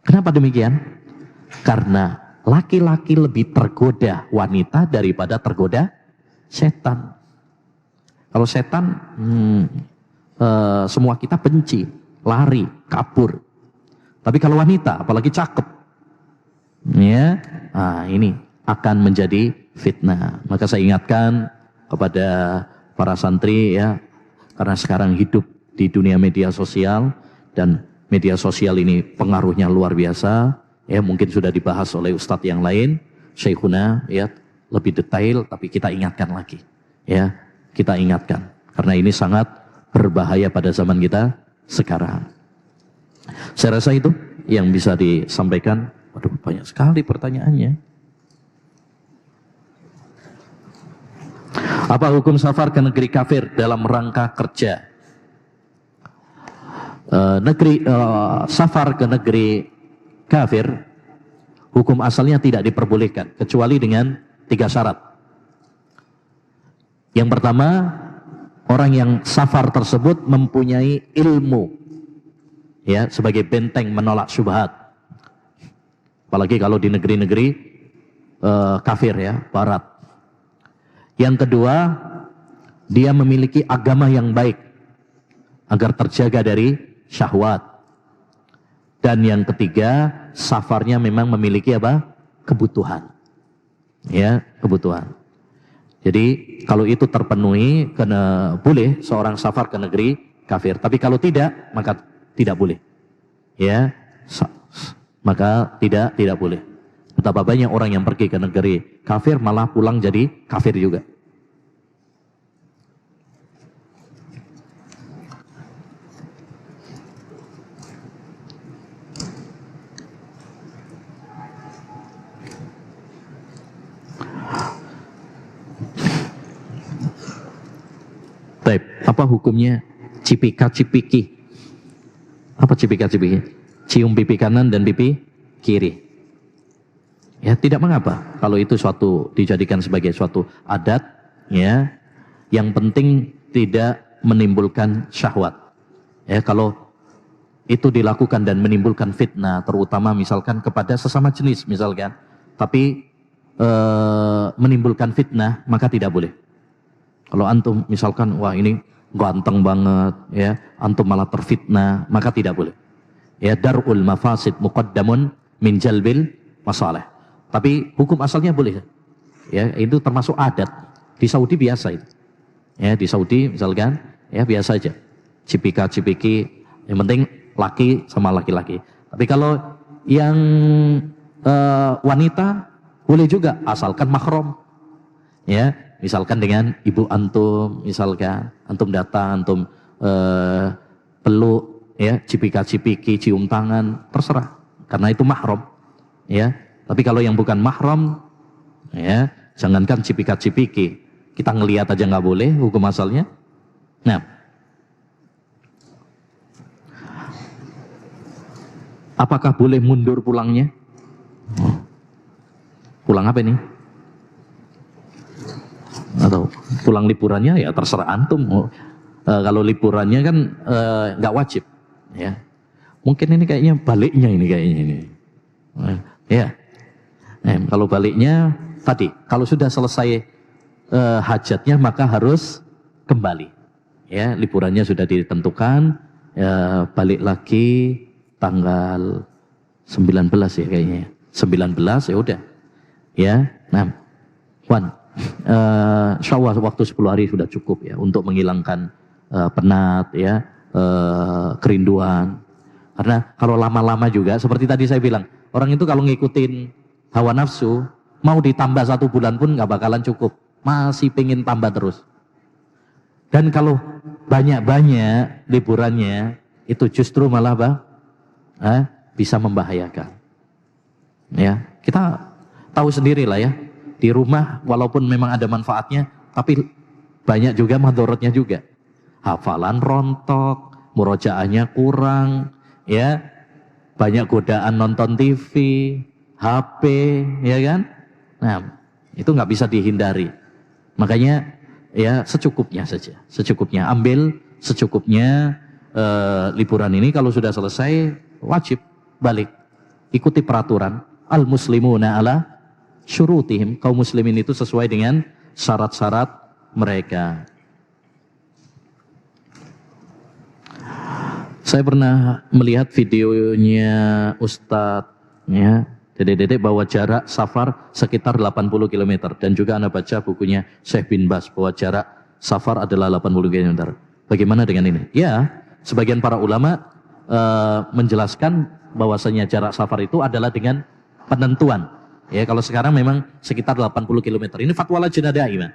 Speaker 3: Kenapa demikian? Karena laki-laki lebih tergoda wanita daripada tergoda setan. Kalau setan semua kita benci, lari, kabur. Tapi kalau wanita, apalagi cakep, ya, ini akan menjadi fitnah. Maka saya ingatkan kepada para santri ya, karena sekarang hidup di dunia media sosial dan media sosial ini pengaruhnya luar biasa. Ya, mungkin sudah dibahas oleh ustadz yang lain, Syekhuna, ya, lebih detail, tapi kita ingatkan lagi, ya, kita ingatkan karena ini sangat berbahaya pada zaman kita sekarang. Saya rasa itu yang bisa disampaikan. Waduh, banyak sekali pertanyaannya. Apa hukum safar ke negeri kafir dalam rangka kerja? Safar ke negeri kafir, hukum asalnya tidak diperbolehkan kecuali dengan 3 syarat. Yang pertama, orang yang safar tersebut mempunyai ilmu, ya, sebagai benteng menolak syubhat. Apalagi kalau di negeri-negeri kafir ya, barat. Yang kedua, dia memiliki agama yang baik agar terjaga dari syahwat. Dan yang ketiga, safarnya memang memiliki apa? Kebutuhan. Ya, kebutuhan. Jadi kalau itu terpenuhi, kena boleh seorang safar ke negeri kafir. Tapi kalau tidak, maka tidak boleh. Ya, maka tidak boleh. Betapa banyak orang yang pergi ke negeri kafir malah pulang jadi kafir juga. Baik, apa hukumnya cipika-cipiki? Apa cipika-cipiki? Cium pipi kanan dan pipi kiri. Ya, tidak mengapa kalau itu suatu dijadikan sebagai suatu adat, ya. Yang penting tidak menimbulkan syahwat. Ya, kalau itu dilakukan dan menimbulkan fitnah, terutama misalkan kepada sesama jenis misalkan, tapi menimbulkan fitnah, maka tidak boleh. Kalau antum misalkan, wah ini ganteng banget, ya, antum malah terfitnah, maka tidak boleh. Ya, darul mafasid muqaddamun min jalbil masalih. Tapi hukum asalnya boleh. Ya, itu termasuk adat. Di Saudi biasa itu. Ya, di Saudi misalkan, ya biasa aja. Cipika-cipiki, yang penting laki sama laki-laki. Tapi kalau yang wanita boleh juga asalkan mahram. Ya, misalkan dengan ibu antum, misalkan antum datang, antum peluk, ya, cipika-cipiki, cium tangan, terserah, karena itu mahram, ya. Tapi kalau yang bukan mahram, ya, jangankan cipika-cipiki, kita ngelihat aja nggak boleh, hukum asalnya. Nah, apakah boleh mundur pulangnya? Pulang apa ini? Atau pulang liburannya ya terserah antum. Kalau liburannya kan nggak wajib, ya. Mungkin ini kayaknya baliknya ini kayaknya ini, ya. Kalau baliknya tadi, kalau sudah selesai hajatnya maka harus kembali, ya. Liburannya sudah ditentukan, balik lagi tanggal 19 ya kayaknya, 19 ya udah, ya. Nah, insya Allah waktu 10 hari sudah cukup ya untuk menghilangkan penat, ya, kerinduan. Karena kalau lama-lama juga seperti tadi saya bilang, orang itu kalau ngikutin hawa nafsu Mau ditambah 1 bulan pun nggak bakalan cukup. Masih pengen tambah terus. Dan kalau banyak-banyak liburannya, itu justru malah bisa membahayakan. Ya, kita tahu sendiri lah ya. Di rumah walaupun memang ada manfaatnya, tapi banyak juga madorotnya juga. Hafalan rontok, murojaahnya kurang, ya. Banyak godaan nonton TV, HP, ya kan? Nah, itu nggak bisa dihindari. Makanya ya secukupnya saja, secukupnya. Ambil secukupnya liburan ini. Kalau sudah selesai wajib balik, ikuti peraturan. Al muslimuna ala syurutihim, kaum muslimin itu sesuai dengan syarat-syarat mereka. Saya pernah melihat videonya Ustadz ya, Dedek bahwa jarak safar sekitar 80 km. Dan juga Anda baca bukunya Syekh bin Baz bahwa jarak safar adalah 80 km. Bagaimana dengan ini? Ya, sebagian para ulama menjelaskan bahwasanya jarak safar itu adalah dengan penentuan. Ya, kalau sekarang memang sekitar 80 km. Ini fatwa lajnah daimah.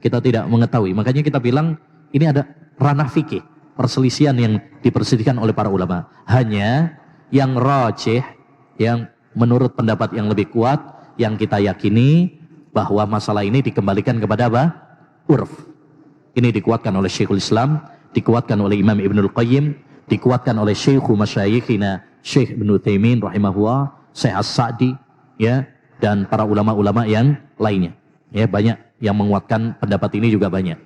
Speaker 3: Kita tidak mengetahui. Makanya kita bilang ini ada ranah fikih, perselisihan yang diperselisihkan oleh para ulama. Hanya yang rajih, yang menurut pendapat yang lebih kuat, yang kita yakini bahwa masalah ini dikembalikan kepada apa? Urf. Ini dikuatkan oleh Syekhul Islam, dikuatkan oleh Imam Ibnul Qayyim, dikuatkan oleh Syekhu Masyayikhina Syekh Ibnu Taimin rahimahullah, Syekh As-Sa'di, ya, dan para ulama-ulama yang lainnya. Ya, banyak yang menguatkan pendapat ini juga banyak.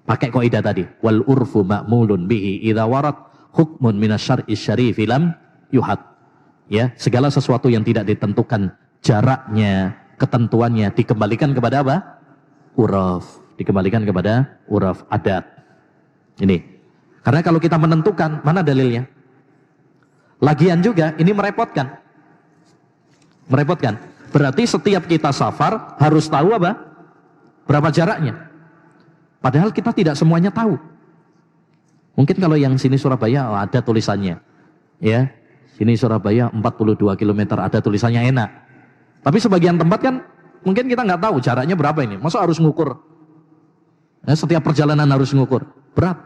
Speaker 3: Pakai kaidah tadi, wal urfu ma'mulun bihi idza warad hukmun minasyar'i syarif lam yuhad. Ya, segala sesuatu yang tidak ditentukan jaraknya, ketentuannya dikembalikan kepada apa? Uraf, dikembalikan kepada uraf adat. Ini. Karena kalau kita menentukan, mana dalilnya? Lagian juga ini merepotkan. Merepotkan. Berarti setiap kita safar harus tahu apa? Berapa jaraknya? Padahal kita tidak semuanya tahu. Mungkin kalau yang sini Surabaya ada tulisannya. Ya. Sini Surabaya 42 km ada tulisannya enak. Tapi sebagian tempat kan mungkin kita nggak tahu jaraknya berapa ini. Masa harus ngukur? Ya, setiap perjalanan harus ngukur. Berat.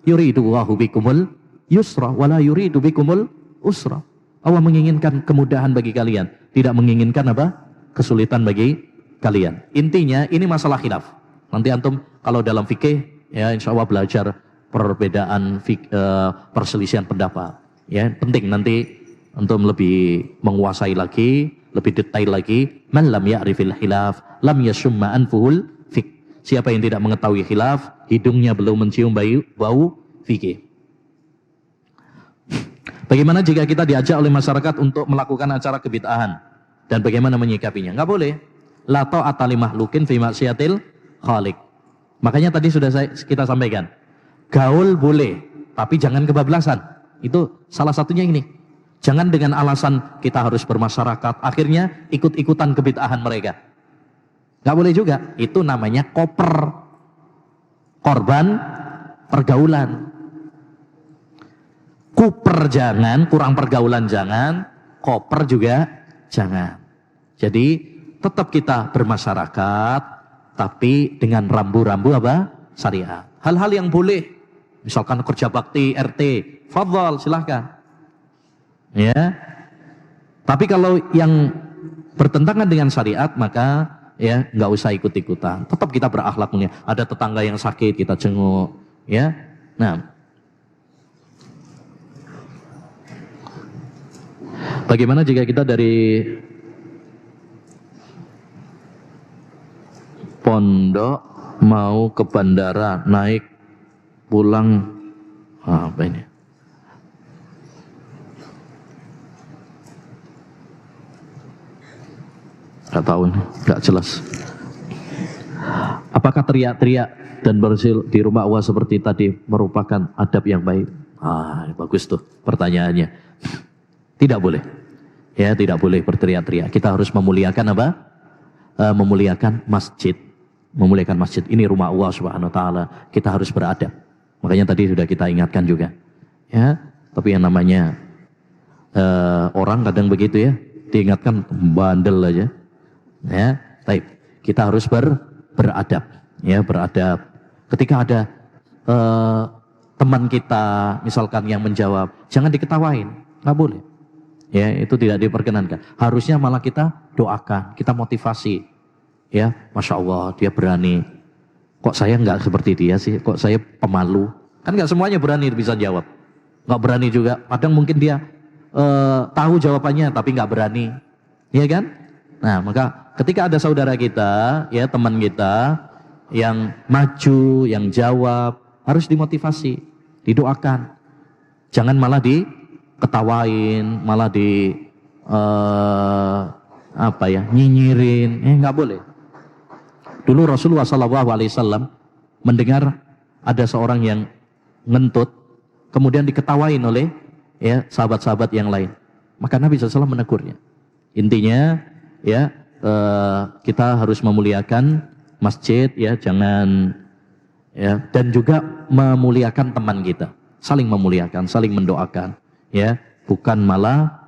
Speaker 3: Yuridu Allahu bikumul yusra wala yuridu bikumul usra. Allah menginginkan kemudahan bagi kalian, tidak menginginkan apa? Kesulitan bagi kalian. Intinya ini masalah khilaf. Nanti antum kalau dalam fikih ya insya Allah belajar perbedaan perselisihan pendapat. Ya, penting nanti untuk lebih menguasai lagi, lebih detail lagi. Man lam ya'rifil khilaf, lam yashumma anfuhul fik. Siapa yang tidak mengetahui khilaf, hidungnya belum mencium bau fikih. Bagaimana jika kita diajak oleh masyarakat untuk melakukan acara kebid'ahan? Dan bagaimana menyikapinya? Enggak boleh. La ta'ata li makhlukin fi maksiatil khaliq. Makanya tadi sudah kita sampaikan. Gaul boleh, tapi jangan kebablasan. Itu salah satunya ini. Jangan dengan alasan kita harus bermasyarakat, akhirnya ikut-ikutan kebid'ahan mereka. Gak boleh juga. Itu namanya koper. Korban pergaulan. Kuper jangan, kurang pergaulan jangan, koper juga jangan. Jadi tetap kita bermasyarakat, tapi dengan rambu-rambu apa? Syariat. Hal-hal yang boleh. Misalkan kerja bakti, RT, fadhal, silahkan. Ya, tapi kalau yang bertentangan dengan syariat maka ya nggak usah ikut-ikutan. Tetap kita berakhlak mulia. Ada tetangga yang sakit kita jenguk, ya. Nah, bagaimana jika kita dari pondok mau ke bandara naik pulang apa ini? Gak tahu ini, gak jelas. Apakah teriak-teriak dan bersil di rumah Allah seperti tadi merupakan adab yang baik? Bagus tuh pertanyaannya. Tidak boleh. Ya, tidak boleh berteriak-teriak. Kita harus memuliakan apa? Memuliakan masjid. Memuliakan masjid. Ini rumah Allah Subhanahu wa taala. Kita harus beradab. Makanya tadi sudah kita ingatkan juga. Ya, tapi yang namanya orang kadang begitu ya, diingatkan bandel aja. Ya, baik. Kita harus beradab, ya, beradab. Ketika ada teman kita misalkan yang menjawab, jangan diketawain, nggak boleh. Ya, itu tidak diperkenankan. Harusnya malah kita doakan, kita motivasi. Ya, Masya Allah, dia berani. Kok saya nggak seperti dia sih? Kok saya pemalu? Kan nggak semuanya berani bisa jawab. Nggak berani juga. Kadang mungkin dia tahu jawabannya tapi nggak berani, ya kan? Nah, maka ketika ada saudara kita, ya teman kita yang maju, yang jawab, harus dimotivasi, didoakan. Jangan malah diketawain, malah nyinyirin, nggak boleh. Dulu Rasulullah SAW mendengar ada seorang yang ngentut, kemudian diketawain oleh ya sahabat-sahabat yang lain. Maka Nabi SAW menegurnya. Intinya ya kita harus memuliakan masjid, ya jangan ya, dan juga memuliakan teman kita, saling memuliakan, saling mendoakan, ya bukan malah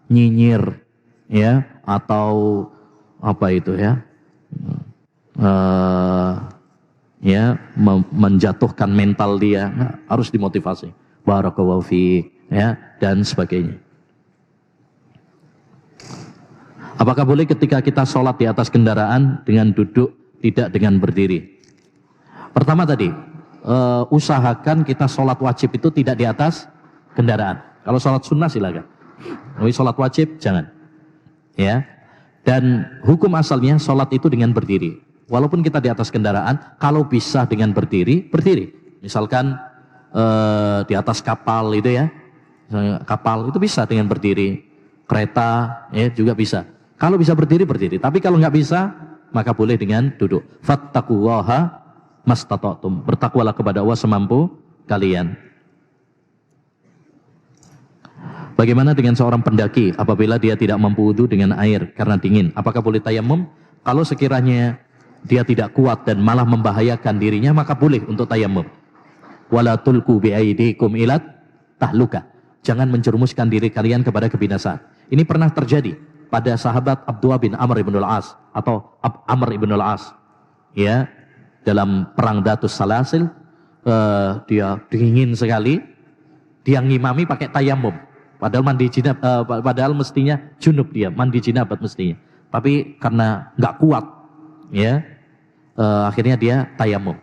Speaker 3: nyinyir, ya atau apa itu ya. Menjatuhkan mental dia, harus dimotivasi. Barakallahu fiik, ya dan sebagainya. Apakah boleh ketika kita sholat di atas kendaraan dengan duduk, tidak dengan berdiri? Pertama tadi, usahakan kita sholat wajib itu tidak di atas kendaraan. Kalau sholat sunnah silakan. Tapi sholat wajib jangan. Ya. Dan hukum asalnya sholat itu dengan berdiri. Walaupun kita di atas kendaraan, kalau bisa dengan berdiri, berdiri. Misalkan di atas kapal itu ya, kapal itu bisa dengan berdiri. Kereta ya juga bisa. Kalau bisa berdiri, berdiri. Tapi kalau nggak bisa, maka boleh dengan duduk. Fattaqullaha mastata'tum. Bertakwalah kepada Allah semampu kalian. Bagaimana dengan seorang pendaki apabila dia tidak mampu wudu dengan air karena dingin? Apakah boleh tayamum? Kalau sekiranya dia tidak kuat dan malah membahayakan dirinya, maka boleh untuk tayamum. Wala tulqu biaidikum ilat tahluka. Jangan menjerumuskan diri kalian kepada kebinasaan. Ini pernah terjadi pada sahabat Abdullah bin Amr ibn al-As atau Amr ibn al-As. Ya, dalam perang Datus Salasil, dia dingin sekali, dia ngimami pakai tayamum. Padahal mandi padahal mestinya junub dia, mandi jinabat mestinya. Tapi karena nggak kuat, ya, akhirnya dia tayamum.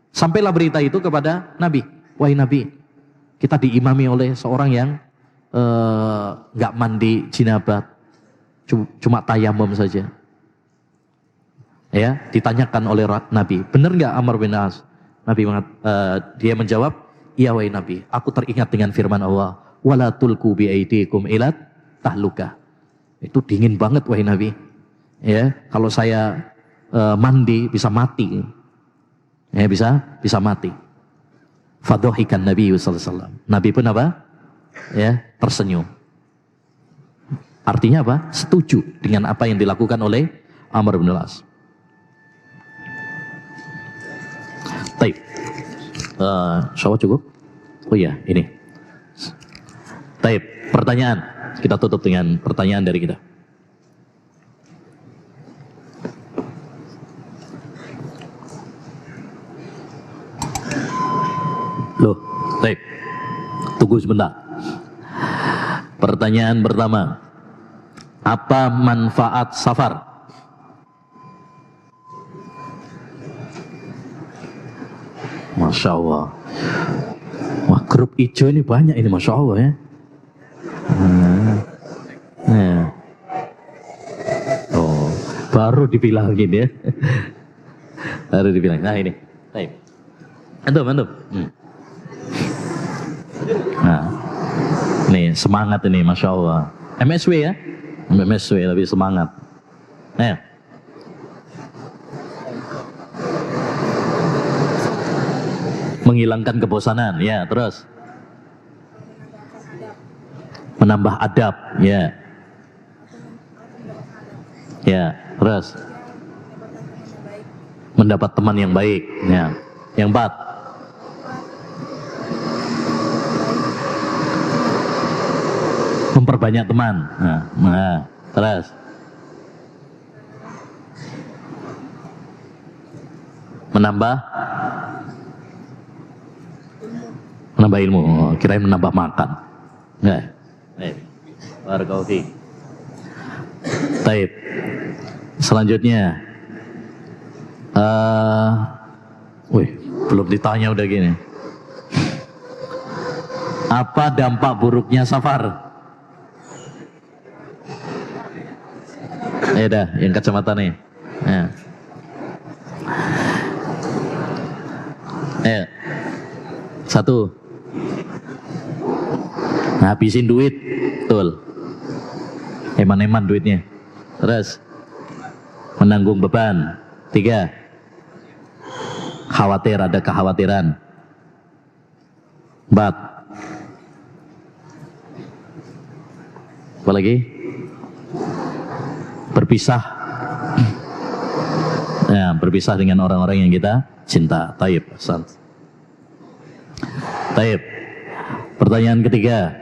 Speaker 3: Sampailah berita itu kepada Nabi. Wahai Nabi, kita diimami oleh seorang yang nggak mandi jinabat, cuma tayamum saja. Ya, ditanyakan oleh Nabi, benar nggak Amr bin As? Nabi dia menjawab, iya wahai Nabi, aku teringat dengan firman Allah, wala tulqu biaidikum ilat tahluka. Itu dingin banget wahai Nabi. Ya, kalau saya mandi bisa mati. Ya, bisa mati. Fadhahikan Nabi sallallahu alaihi wasallam. Nabi pun apa? Ya, tersenyum. Artinya apa? Setuju dengan apa yang dilakukan oleh Amr bin Al-As. Baik. Insyaallah cukup. Oh iya, ini. Baik, pertanyaan. Kita tutup dengan pertanyaan dari kita. Loh, baik. Tunggu sebentar. Pertanyaan pertama. Apa manfaat safar? Masya Allah. Wah, grup hijau ini banyak ini, Masya Allah ya. Oh, baru dibilangin ya. Baru dibilang. Nah ini. Baik. Antum. Nah, nih semangat ini, Masya Allah. MSW ya, MSW tapi semangat. Nah, menghilangkan kebosanan, ya terus. Menambah adab, ya. Ya, terus. Mendapat teman yang baik, ya. Yang empat. Memperbanyak teman. Nah, terus. Menambah ilmu. Oh, kirain menambah makan. Enggak. Baik. Barakallahu fiik. Baik. Selanjutnya belum ditanya udah gini. Apa dampak buruknya safar? Dah, yang kacamata nih. Satu, ngabisin duit, betul. Eman-eman duitnya. Terus, menanggung beban. 3, khawatir, ada kekhawatiran. 4, apa lagi? Berpisah. Ya, berpisah dengan orang-orang yang kita cinta. Taib. Taib. Pertanyaan ketiga.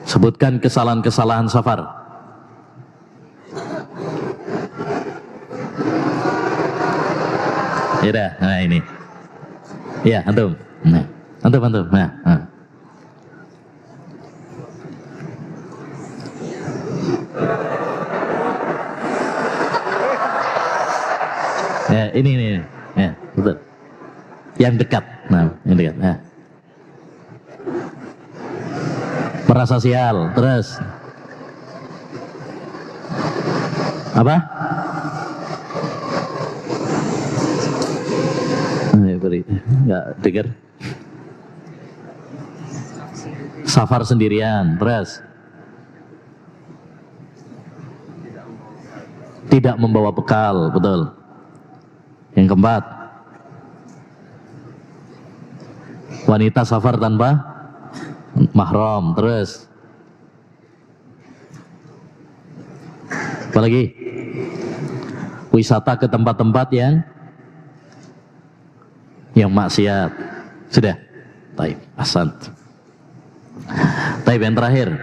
Speaker 3: Sebutkan kesalahan-kesalahan safar. Ya dah, nah ini. Ya, antum. Nah, antum. Nah. Ya, ini. Ya, betul. Yang dekat. Nah, yang dekat. Nah. Merasa sial, terus apa? Nggak dengar. Safar sendirian, terus tidak membawa bekal, betul. Yang keempat, wanita safar tanpa mahram, terus apa lagi? Wisata ke tempat-tempat yang maksiat. Sudah? Taib, ahsan. Taib, yang terakhir.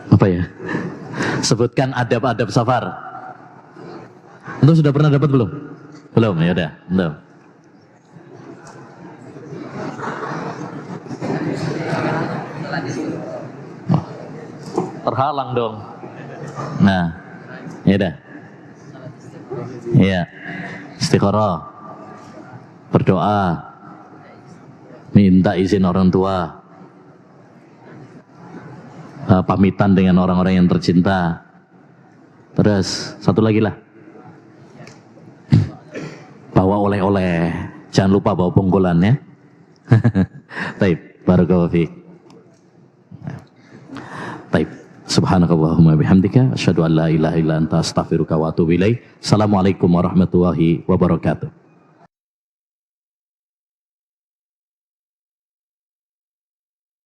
Speaker 3: Apa ya? Sebutkan adab-adab safar. Antum sudah pernah dapat belum? Belum, ya udah, belum. Oh, terhalang dong. Nah, ya udah. Iya. Istikharah. Berdoa. Minta izin orang tua. Pamitan dengan orang-orang yang tercinta. Terus satu lagi lah, bawa oleh-oleh, jangan lupa bawa pungkulan ya. Taib, barakallahu fiik. Taib, subhanakallahumma bihamdika asyhadu an la ilaha illa anta astaghfiruka wa atubu ilaik. Assalamualaikum warahmatullahi wabarakatuh.